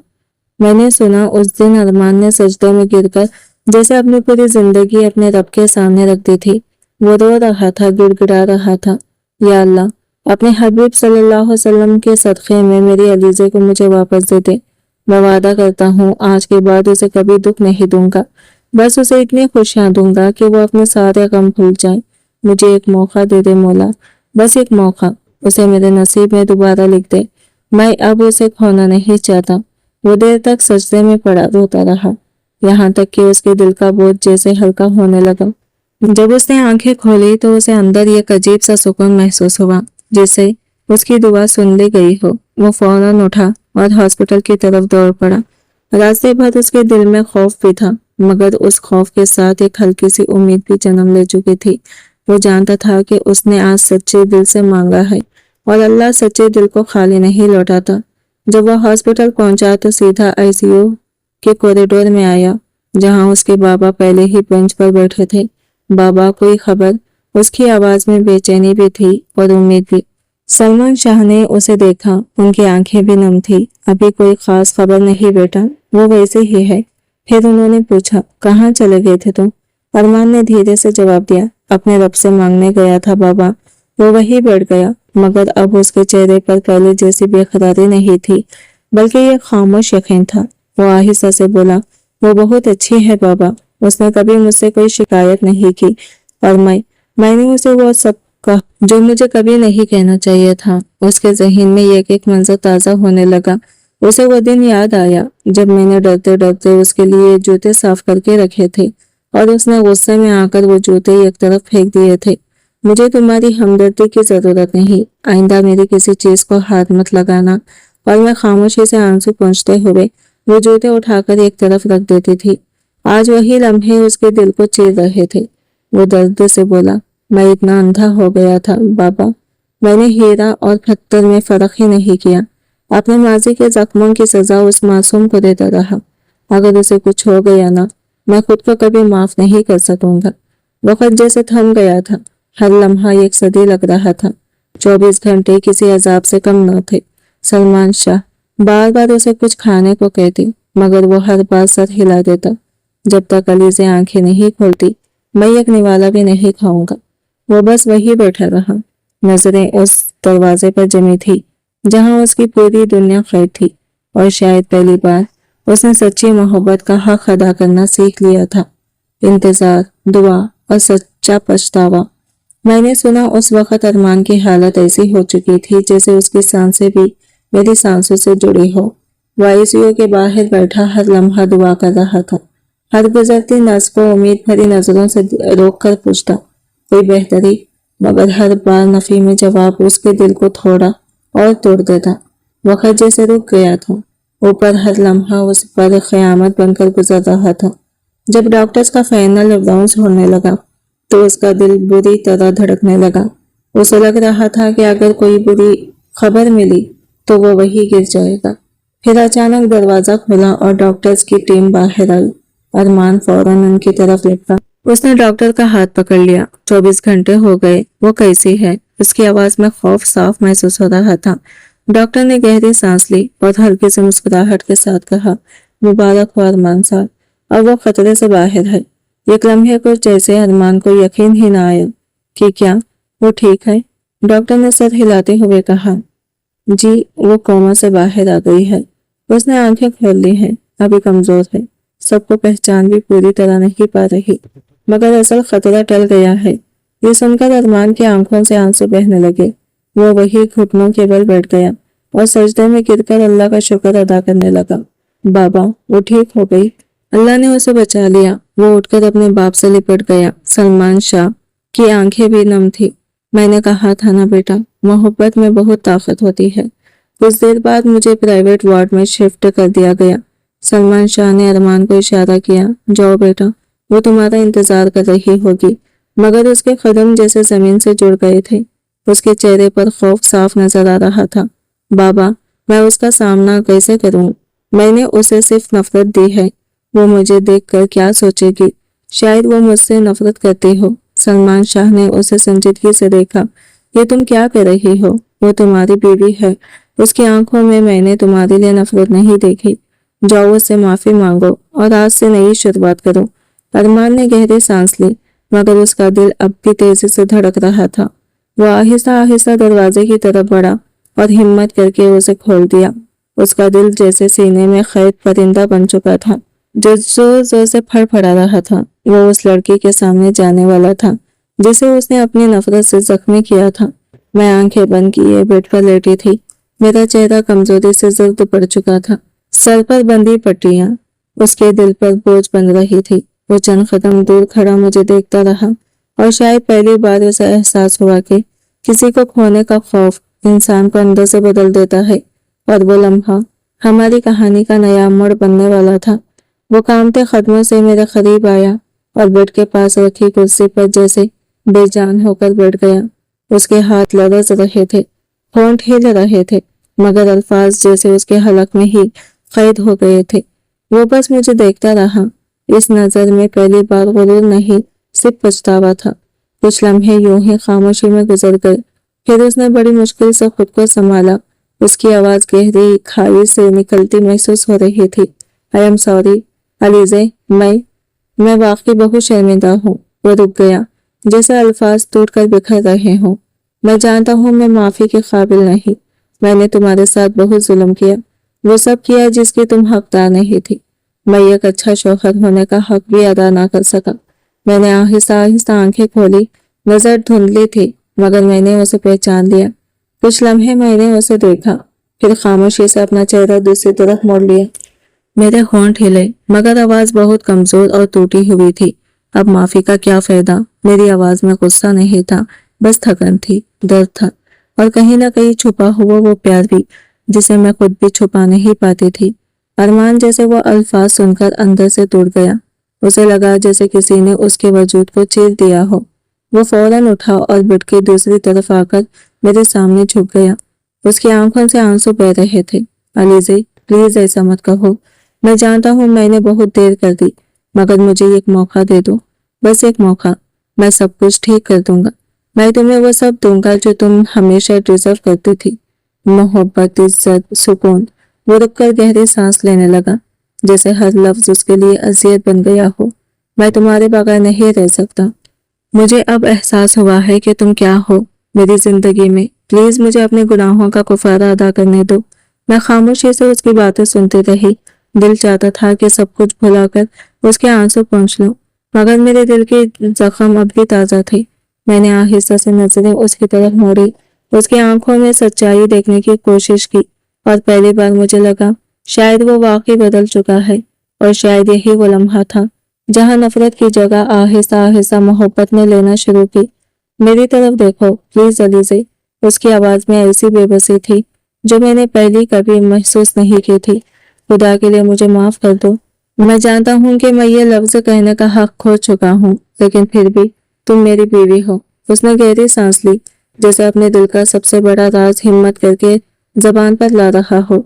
میں نے سنا اس دن ارمان نے سجدے میں گر کر جیسے اپنی پوری زندگی اپنے رب کے سامنے رکھ دی تھی۔ وہ رو رہا تھا، گڑ گڑا رہا تھا، یا اللہ، اپنے حبیب صلی اللہ علیہ وسلم کے صدقے میں میری علیزے کو مجھے واپس دے دے۔ मैं वादा करता हूँ आज के बाद उसे कभी दुख नहीं दूंगा। बस उसे इतनी खुशियां दूंगा कि वो अपने सारे गम भूल जाए। मुझे एक मौका दे दे मौला, बस एक मौका। उसे मेरे नसीब में दोबारा लिख दे। मैं अब उसे खोना नहीं चाहता। वो देर तक सजदे में पड़ा रोता रहा, यहाँ तक कि उसके दिल का बोझ जैसे हल्का होने लगा। जब उसने आंखें खोली तो उसे अंदर एक अजीब सा सुकून महसूस हुआ, जैसे उसकी दुआ सुन ली गई हो। वो फौरन उठा और हॉस्पिटल की तरफ दौड़ पड़ा। रास्ते भर उसके दिल में खौफ भी था, मगर उस खौफ के साथ एक हल्की सी उम्मीद भी जन्म ले चुकी थी। वो जानता था कि उसने आज सच्चे दिल से मांगा है और अल्लाह सच्चे दिल को खाली नहीं लौटाता। जब वह हॉस्पिटल पहुंचा तो सीधा आईसीयू के कॉरिडोर में आया, जहां उसके बाबा पहले ही बेंच पर बैठे थे। बाबा, कोई खबर? उसकी आवाज में बेचैनी भी थी और उम्मीद भी। सलमान शाह ने उसे देखा, उनकी आंखें भी नम थी। अभी कोई खास खबर नहीं बेटा, वो वैसे ही है। फिर उन्होंने पूछा, कहाँ चले गए थे तुम? अरमान ने धीरे से जवाब दिया, अपने रब से मांगने गया था बाबा। वो वहीं बैठ गया, मगर अब उसके चेहरे पर पहले जैसी बेकरारी नहीं थी, बल्कि एक खामोश यकीन था। वो आहिस्ता से बोला, वो बहुत अच्छी है बाबा, उसने कभी मुझसे कोई शिकायत नहीं की और मैंने उसे वो सब कहा जो मुझे कभी नहीं कहना चाहिए था। उसके जहन में एक एक मंजर ताजा होने लगा। उसे वो दिन याद आया जब मैंने डरते डरते उसके लिए जूते साफ करके रखे थे और उसने गुस्से में आकर वो जूते एक तरफ फेंक दिए थे। मुझे तुम्हारी हमदर्दी की जरूरत नहीं, आइंदा मेरी किसी चीज को हाथ मत लगाना। और मैं खामोशी से आंसू पोंछते हुए वो जूते उठाकर एक तरफ रख देती थी। आज वही लम्हे उसके दिल को चीर रहे थे। वो दर्द से बोला, मैं इतना अंधा हो गया था बाबा, मैंने हीरा और पत्थर में फर्क ही नहीं किया। अपने माजी के जख्मों की सजा उस मासूम को देता रहा। अगर उसे कुछ हो गया ना, मैं खुद को कभी माफ नहीं कर सकूंगा। वक्त जैसे थम गया था, हर लम्हा एक सदी लग रहा था। 24 घंटे किसी अजाब से कम न थे। सलमान शाह बार बार उसे कुछ खाने को कहती, मगर वो हर बार सर हिला देता। जब तक अली से आंखें नहीं खोलती, मैं एक निवाला भी नहीं खाऊंगा। वो बस वही बैठा रहा, नजरें उस दरवाजे पर जमी थी जहां उसकी पूरी दुनिया कैद थी। और शायद पहली बार उसने सच्ची मोहब्बत का हक अदा करना सीख लिया था। इंतजार, दुआ और सच्चा पछतावा। मैंने सुना उस वक्त अरमान की हालत ऐसी हो चुकी थी जैसे उसकी सांसें भी मेरी सांसों से जुड़ी हो। वो आईसीयू के बाहर बैठा हर लम्हा दुआ कर रहा था। हर गुजरती नर्स को उम्मीद भरी नजरों से रोक कर पूछता, कोई बेहतरी? मगर हर बार नफी में जवाब उसके दिल को थोड़ा और तोड़ देता। वक्त जैसे रुक गया था, ऊपर हर लम्हा उस पर क़यामत बनकर गुजर रहा था। जब डॉक्टर्स का फाइनल अनाउंस होने लगा तो उसका दिल बुरी तरह धड़कने लगा। उसे लग रहा था कि अगर कोई बुरी खबर मिली तो वो वही गिर जाएगा। फिर अचानक दरवाजा खुला और डॉक्टर्स की टीम बाहर आई। अरमान फौरन उनकी तरफ लिपटा। उसने डॉक्टर का हाथ पकड़ लिया। 24 घंटे हो गए, वो कैसी है? उसकी आवाज में खौफ साफ महसूस हो रहा था। डॉक्टर ने गहरी सांस ली और हल्की से मुस्कुराहट के साथ कहा, मुबारक हो अरमान साहब, अब वो खतरे से बाहर है। एक लम्हे को जैसे अरमान को यकीन ही ना आया कि क्या वो ठीक है। डॉक्टर ने सर हिलाते हुए कहा, जी वो कोमा से बाहर आ गई है। उसने आंखें खोल ली हैं, अभी कमजोर है, सबको पहचान भी पूरी तरह नहीं पा रही, मगर असल खतरा टल गया है। ये सुनकर अरमान की आंखों से आंसू बहने लगे। वो वही घुटनों के बल बैठ गया और सजदे में गिरकर अल्लाह का शुक्र अदा करने लगा। बाबा, वो ठीक हो गई, अल्लाह ने उसे बचा लिया। वो उठकर अपने बाप से लिपट गया। सलमान शाह की आंखें भी नम थी। मैंने कहा था ना बेटा, मोहब्बत में बहुत ताकत होती है। कुछ देर बाद मुझे प्राइवेट वार्ड में शिफ्ट कर दिया गया। सलमान शाह ने अरमान को इशारा किया, जाओ बेटा, वो तुम्हारा इंतजार कर रही होगी। मगर उसके कदम जैसे जमीन से जुड़ गए थे। उसके चेहरे पर खौफ साफ नजर आ रहा था। बाबा, मैं उसका सामना कैसे करूं? मैंने उसे सिर्फ नफरत दी है। वो मुझे देखकर क्या सोचेगी? शायद वो मुझसे नफरत करती हो। सलमान शाह ने उसे संजीदगी से देखा। ये तुम क्या कर रही हो? वो तुम्हारी बीवी है। उसकी आंखों में मैंने तुम्हारे लिए नफरत नहीं देखी। जाओ उससे माफी मांगो और आज से नई शुरुआत करो। अरमान ने गहरी सांस ली, मगर उसका दिल अब भी तेजी से धड़क रहा था। वो आहिस्ता आहिस्ता दरवाजे की तरफ बढ़ा और हिम्मत करके उसे खोल दिया। اس کا دل جیسے سینے میں قید پرندہ بن چکا تھا جو زور زور سے پھڑ پھڑا رہا تھا۔ وہ اس لڑکی کے سامنے جانے والا تھا جسے اس نے اپنی نفرت سے زخمی کیا تھا۔ میں آنکھیں بند کیے بیڈ پر لیٹی تھی۔ میرا چہرہ کمزوری سے زرد پڑ چکا تھا، سر پر بندھی پٹیاں اس کے دل پر بوجھ بن رہی تھی۔ وہ چند قدم دور کھڑا مجھے دیکھتا رہا، اور شاید پہلی بار اسے احساس ہوا کہ کسی کو کھونے کا خوف انسان کو اندر سے بدل دیتا ہے۔ اور وہ لمحہ ہماری کہانی کا نیا موڑ بننے والا تھا۔ وہ کانپتے قدموں سے میرے قریب آیا اور بیڈ کے پاس رکھی کرسی پر جیسے بے جان ہو کر بیٹھ گیا۔ اس کے ہاتھ لرز رہے تھے، ہونٹ ہل رہے تھے، مگر الفاظ جیسے اس کے حلق میں ہی قید ہو گئے تھے۔ وہ بس مجھے دیکھتا رہا۔ اس نظر میں پہلی بار غرور نہیں، صرف پچھتاوا تھا۔ کچھ لمحے یوں ہی خاموشی میں گزر گئے، پھر اس نے بڑی مشکل سے خود کو سنبھالا۔ اس کی آواز گہری کھائی سے نکلتی محسوس ہو رہی تھی۔ I am sorry علیزے، میں واقعی بہت شرمندہ ہوں۔ وہ رک گیا، جیسے الفاظ ٹوٹ کر بکھر رہے ہوں۔ میں جانتا ہوں میں معافی کے قابل نہیں۔ میں نے تمہارے ساتھ بہت ظلم کیا، وہ سب کیا جس کی تم حقدار نہیں تھی۔ میں ایک اچھا شوہر ہونے کا حق بھی ادا نہ کر سکا۔ میں نے آہستہ آہستہ آنکھیں کھولی، نظر دھندلی تھی، مگر میں نے اسے پہچان لیا۔ کچھ لمحے میں نے اسے دیکھا، پھر خاموشی سے اپنا چہرہ دوسری طرف موڑ لیا۔ میرے ہونٹ ہلے، مگر آواز بہت کمزور اور ٹوٹی ہوئی تھی۔ اب معافی کا کیا فائدہ؟ میری آواز میں غصہ نہیں تھا، بس تھکن تھی، درد تھا، اور کہیں نہ کہیں چھپا ہوا وہ پیار بھی جسے میں خود بھی چھپا نہیں پاتی تھی۔ ارمان جیسے وہ الفاظ سن کر اندر سے ٹوٹ گیا۔ اسے لگا جیسے کسی نے اس کے وجود کو چیر دیا ہو۔ وہ فوراً اٹھا اور بیڈ کی دوسری طرف آ کر میرے سامنے جھک گیا۔ اس کی آنکھوں سے آنسو بہہ رہے تھے۔ علیزے، پلیز ایسا مت کہو۔ میں جانتا ہوں میں نے بہت دیر کر دی، مگر مجھے ایک موقع دے دو، بس ایک موقع۔ میں سب کچھ ٹھیک کر دوں گا۔ میں تمہیں وہ سب دوں گا جو تم ہمیشہ ڈیزرو کرتی تھی، محبت، عزت، سکون۔ وہ رک کر گہری سانس لینے لگا، جیسے ہر لفظ اس کے لیے اذیت بن گیا ہو۔ میں تمہارے بغیر نہیں رہ سکتا۔ مجھے اب احساس ہوا ہے کہ تم کیا ہو میری زندگی میں۔ پلیز مجھے اپنے گناہوں کا کفارہ ادا کرنے دو۔ میں خاموشی سے اس کی باتیں سنتی رہی۔ دل چاہتا تھا کہ سب کچھ بھلا کر اس کے آنسو پہنچ لوں، مگر میرے دل کے زخم اب بھی تازہ تھے۔ میں نے آہستہ سے نظریں اس کی طرف موڑی، اس کی آنکھوں میں سچائی دیکھنے کی کوشش کی، اور پہلی بار مجھے لگا شاید وہ واقعی بدل چکا ہے، اور شاید یہی وہ لمحہ تھا جہاں نفرت کی جگہ آہستہ آہستہ محبت نے لینا شروع کی۔ میری طرف دیکھو پلیز علیزے۔ اس کی آواز میں ایسی بے بسی تھی جو میں نے پہلی کبھی محسوس نہیں کی تھی۔ خدا کے لیے مجھے معاف کر دو۔ میں جانتا ہوں کہ میں یہ لفظ کہنے کا حق کھو چکا ہوں، لیکن پھر بھی تم میری بیوی ہو۔ اس نے گہری سانس لی، جیسے اپنے دل کا سب سے بڑا راز ہمت کر کے زبان پر لا رہا ہو۔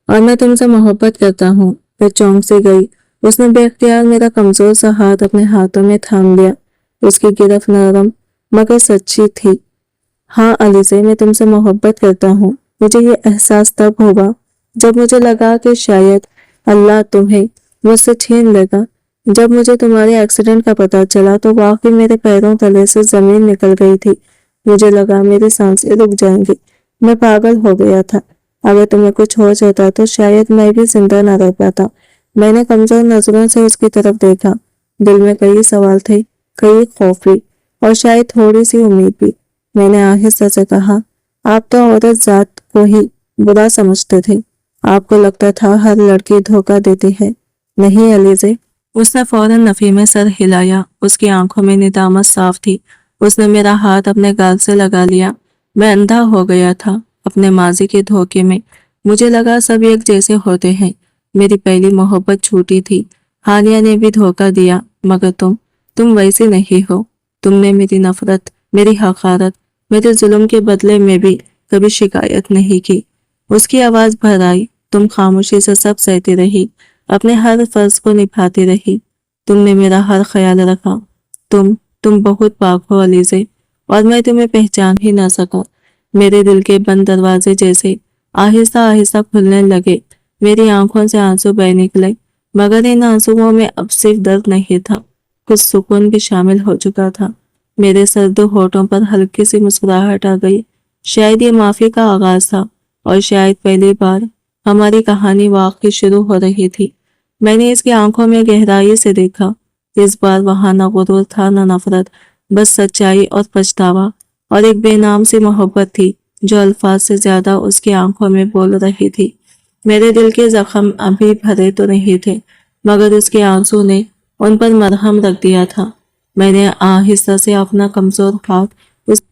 اور میں تم سے محبت کرتا ہوں۔ میں چونک سے گئی۔ اس نے بے اختیار میرا کمزور سا ہاتھ اپنے ہاتھوں میں تھام لیا۔ اس کی گرفت نرم مگر سچی تھی۔ ہاں علیزے، میں تم سے محبت کرتا ہوں۔ مجھے یہ احساس تب ہوگا جب مجھے لگا کہ شاید اللہ تمہیں مجھ سے چھین لے گا۔ جب مجھے تمہارے ایکسیڈنٹ کا پتہ چلا تو واقعی میرے پیروں تلے سے زمین نکل گئی تھی۔ مجھے لگا میری سانسیں رک جائیں گی۔ میں پاگل ہو گیا تھا۔ اگر تمہیں کچھ ہو جاتا تو شاید میں بھی زندہ نہ رہ پاتا۔ میں نے کمزور نظروں سے اس کی طرف دیکھا۔ دل میں کئی سوال تھے، کئی خوف بھی، اور شاید تھوڑی سی امید بھی۔ میں نے آہستہ سے کہا، آپ تو عورت ذات کو ہی برا سمجھتے تھے۔ آپ کو لگتا تھا ہر لڑکی دھوکہ دیتی ہے۔ نہیں علیزے۔ اس نے فوراً نفی میں سر ہلایا۔ اس کی آنکھوں میں ندامت صاف تھی۔ اس نے میرا ہاتھ اپنے گال سے لگا لیا۔ میں اندھا ہو گیا تھا اپنے ماضی کے دھوکے میں۔ مجھے لگا سب ایک جیسے ہوتے ہیں۔ میری پہلی محبت چھوٹی تھی، حالیہ نے بھی دھوکہ دیا، مگر تم ویسی نہیں ہو۔ تم نے میری نفرت، میری حقارت، میرے ظلم کے بدلے میں بھی کبھی شکایت نہیں کی۔ اس کی آواز بھر آئی۔ تم خاموشی سے سب سہتی رہی، اپنے ہر فرض کو نبھاتی رہی۔ تم نے میرا ہر خیال رکھا۔ تم بہت پاک ہو علیزے، اور میں تمہیں پہچان ہی نہ سکا۔ میرے دل کے بند دروازے جیسے آہستہ آہستہ کھلنے لگے۔ میری آنکھوں سے آنسو بہہ نکلے، مگر ان آنسوؤں میں اب صرف درد نہیں تھا، کچھ سکون بھی شامل ہو چکا تھا۔ میرے سرد ہونٹوں پر ہلکی سی مسکراہٹ آ گئی۔ شاید یہ معافی کا آغاز تھا، اور شاید پہلی بار हमारी कहानी वाकई शुरू हो रही थी। मैंने इसकी आंखों में गहराई से देखा। इस बार वहां न गुरूर था न नफरत, बस सच्चाई और पछतावा और एक बेनाम सी मोहब्बत थी जो अल्फाज से ज्यादा उसकी आंखों में बोल रही थी। मेरे दिल के जख्म अभी भरे तो नहीं थे, मगर उसके आंसू ने उन पर मरहम रख दिया था। मैंने आहिस्ता से अपना कमजोर हाथ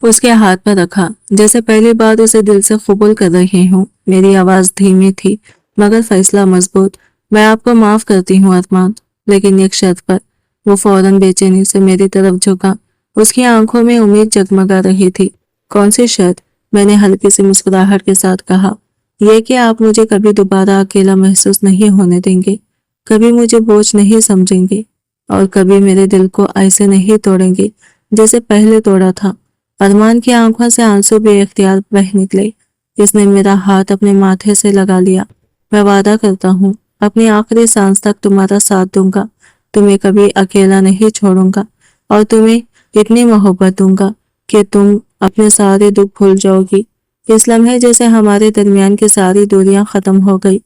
उसके हाथ पर रखा, जैसे पहली बार उसे दिल से कबूल कर रही हूँ। मेरी आवाज धीमी थी मगर फैसला मजबूत। मैं आपको माफ करती हूँ अरमान, लेकिन एक शर्त पर। वो फौरन बेचैनी से मेरी तरफ झुका। उसकी आंखों में उम्मीद जगमगा रही थी। कौन सी शर्त? मैंने हल्की सी मुस्कुराहट के साथ कहा। यह कि आप मुझे कभी दोबारा अकेला महसूस नहीं होने देंगे, कभी मुझे बोझ नहीं समझेंगे और कभी मेरे दिल को ऐसे नहीं तोड़ेंगे जैसे पहले तोड़ा था। अरमान की आंखों से आंसू बेख्तियार बह निकले। इसने मेरा हाथ अपने माथे से लगा लिया। मैं वादा करता हूँ अपनी आखिरी सांस तक तुम्हारा साथ दूंगा, तुम्हें कभी अकेला नहीं छोड़ूंगा और तुम्हें इतनी मोहब्बत दूंगा कि तुम अपने सारे दुख भूल जाओगी। इस लम्हे जैसे हमारे दरमियान की सारी दूरियां खत्म हो गई।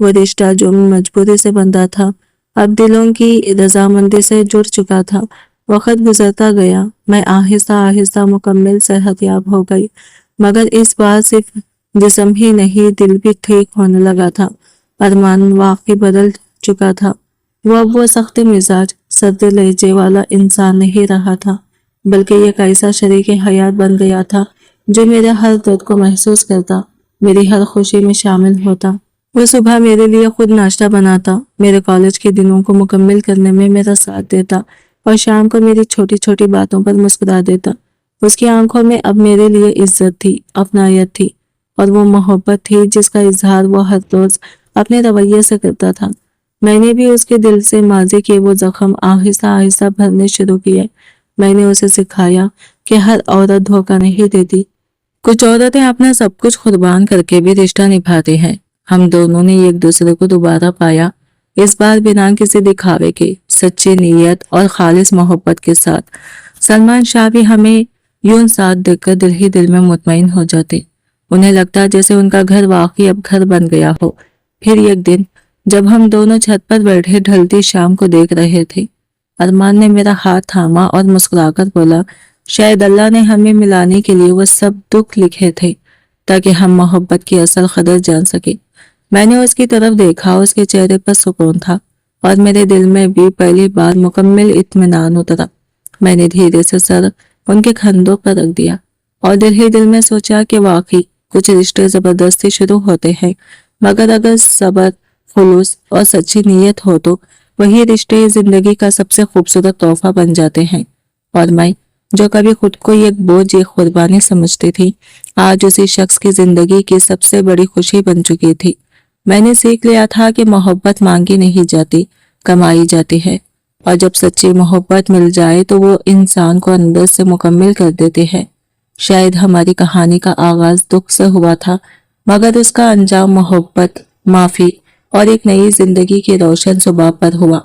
वो रिश्ता जो मजबूरी से बंधा था अब दिलों की रजामंदी से जुड़ चुका था। वक्त गुजरता गया, मैं आहिस्ता आहिस्ता मुकम्मल सेहतयाब हो गई, मगर इस बार सिर्फ जिस्म ही नहीं दिल भी ठीक होने लगा था। अरमान वाकई बदल चुका था। वो सख्त मिजाज सर्द लहजे वाला इंसान नहीं रहा था, बल्कि एक ऐसा शरीक हयात बन गया था जो मेरे हर दर्द को महसूस करता, मेरी हर खुशी में शामिल होता। वो सुबह मेरे लिए खुद नाश्ता बनाता, मेरे कॉलेज के दिनों को मुकम्मल करने में मेरा साथ देता और शाम को मेरी छोटी छोटी बातों पर मुस्कुरा देता। उसकी आंखों में अब मेरे लिए इज्जत थी, अपनायत थी और वो मोहब्बत थी जिसका इजहार वो हर रोज अपने रवैये से करता था। मैंने भी उसके दिल से माजी के वो जख्म आहिस्ता आहिस्ता भरने शुरू किए। मैंने उसे सिखाया कि हर औरत धोखा नहीं देती, कुछ औरतें अपना सब कुछ कुर्बान करके भी रिश्ता निभाती हैं। हम दोनों ने एक दूसरे को दोबारा पाया, इस बार बिना किसी दिखावे के, सच्ची नीयत और खालिस मोहब्बत के साथ। सलमान शाह भी हमें यूं साथ देखकर दिल ही दिल में मुतमईन हो जाते। उन्हें लगता जैसे उनका घर वाकई अब घर बन गया हो। फिर एक दिन जब हम दोनों छत पर बैठे ढलती शाम को देख रहे थे, अरमान ने मेरा हाथ थामा और मुस्कुराकर बोला, शायद अल्लाह ने हमें मिलाने के लिए वो सब दुख लिखे थे ताकि हम मोहब्बत की असल कदर जान सके। मैंने उसकी तरफ देखा, उसके चेहरे पर सुकून था और मेरे दिल में भी पहली बार मुकम्मल इत्मीनान उतरा। मैंने धीरे से सर उनके कंधों पर रख दिया और दिल ही दिल में सोचा कि वाकई कुछ रिश्ते जबरदस्ती शुरू होते हैं, मगर अगर सब्र, खुलूस और सच्ची नीयत हो तो वही रिश्ते जिंदगी का सबसे खूबसूरत तोहफा बन जाते हैं। और मैं जो कभी खुद को एक बोझ, एक कुर्बानी समझती थी, आज उसी शख्स की जिंदगी की सबसे बड़ी खुशी बन चुकी थी। मैंने सीख लिया था कि मोहब्बत मांगी नहीं जाती, कमाई जाती है और जब सच्ची मोहब्बत मिल जाए तो वो इंसान को अंदर से मुकम्मल कर देती है। शायद हमारी कहानी का आगाज दुख से हुआ था, मगर उसका अंजाम मोहब्बत, माफी और एक नई जिंदगी की रोशन सुबह पर हुआ,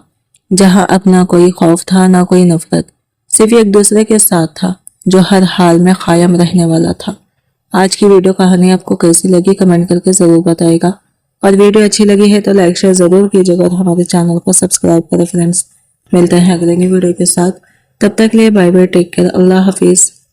जहां अब ना कोई खौफ था ना कोई नफरत, सिर्फ एक दूसरे के साथ था जो हर हाल में कायम रहने वाला था। आज की वीडियो कहानी आपको कैसी लगी कमेंट करके जरूर बताएगा और वीडियो अच्छी लगी है तो लाइक शेयर जरूर कीजिएगा और हमारे चैनल को सब्सक्राइब करें फ्रेंड्स। मिलते हैं अगले वीडियो के साथ, तब तक के लिए बाय बाय, टेक केयर, अल्लाह हाफिज।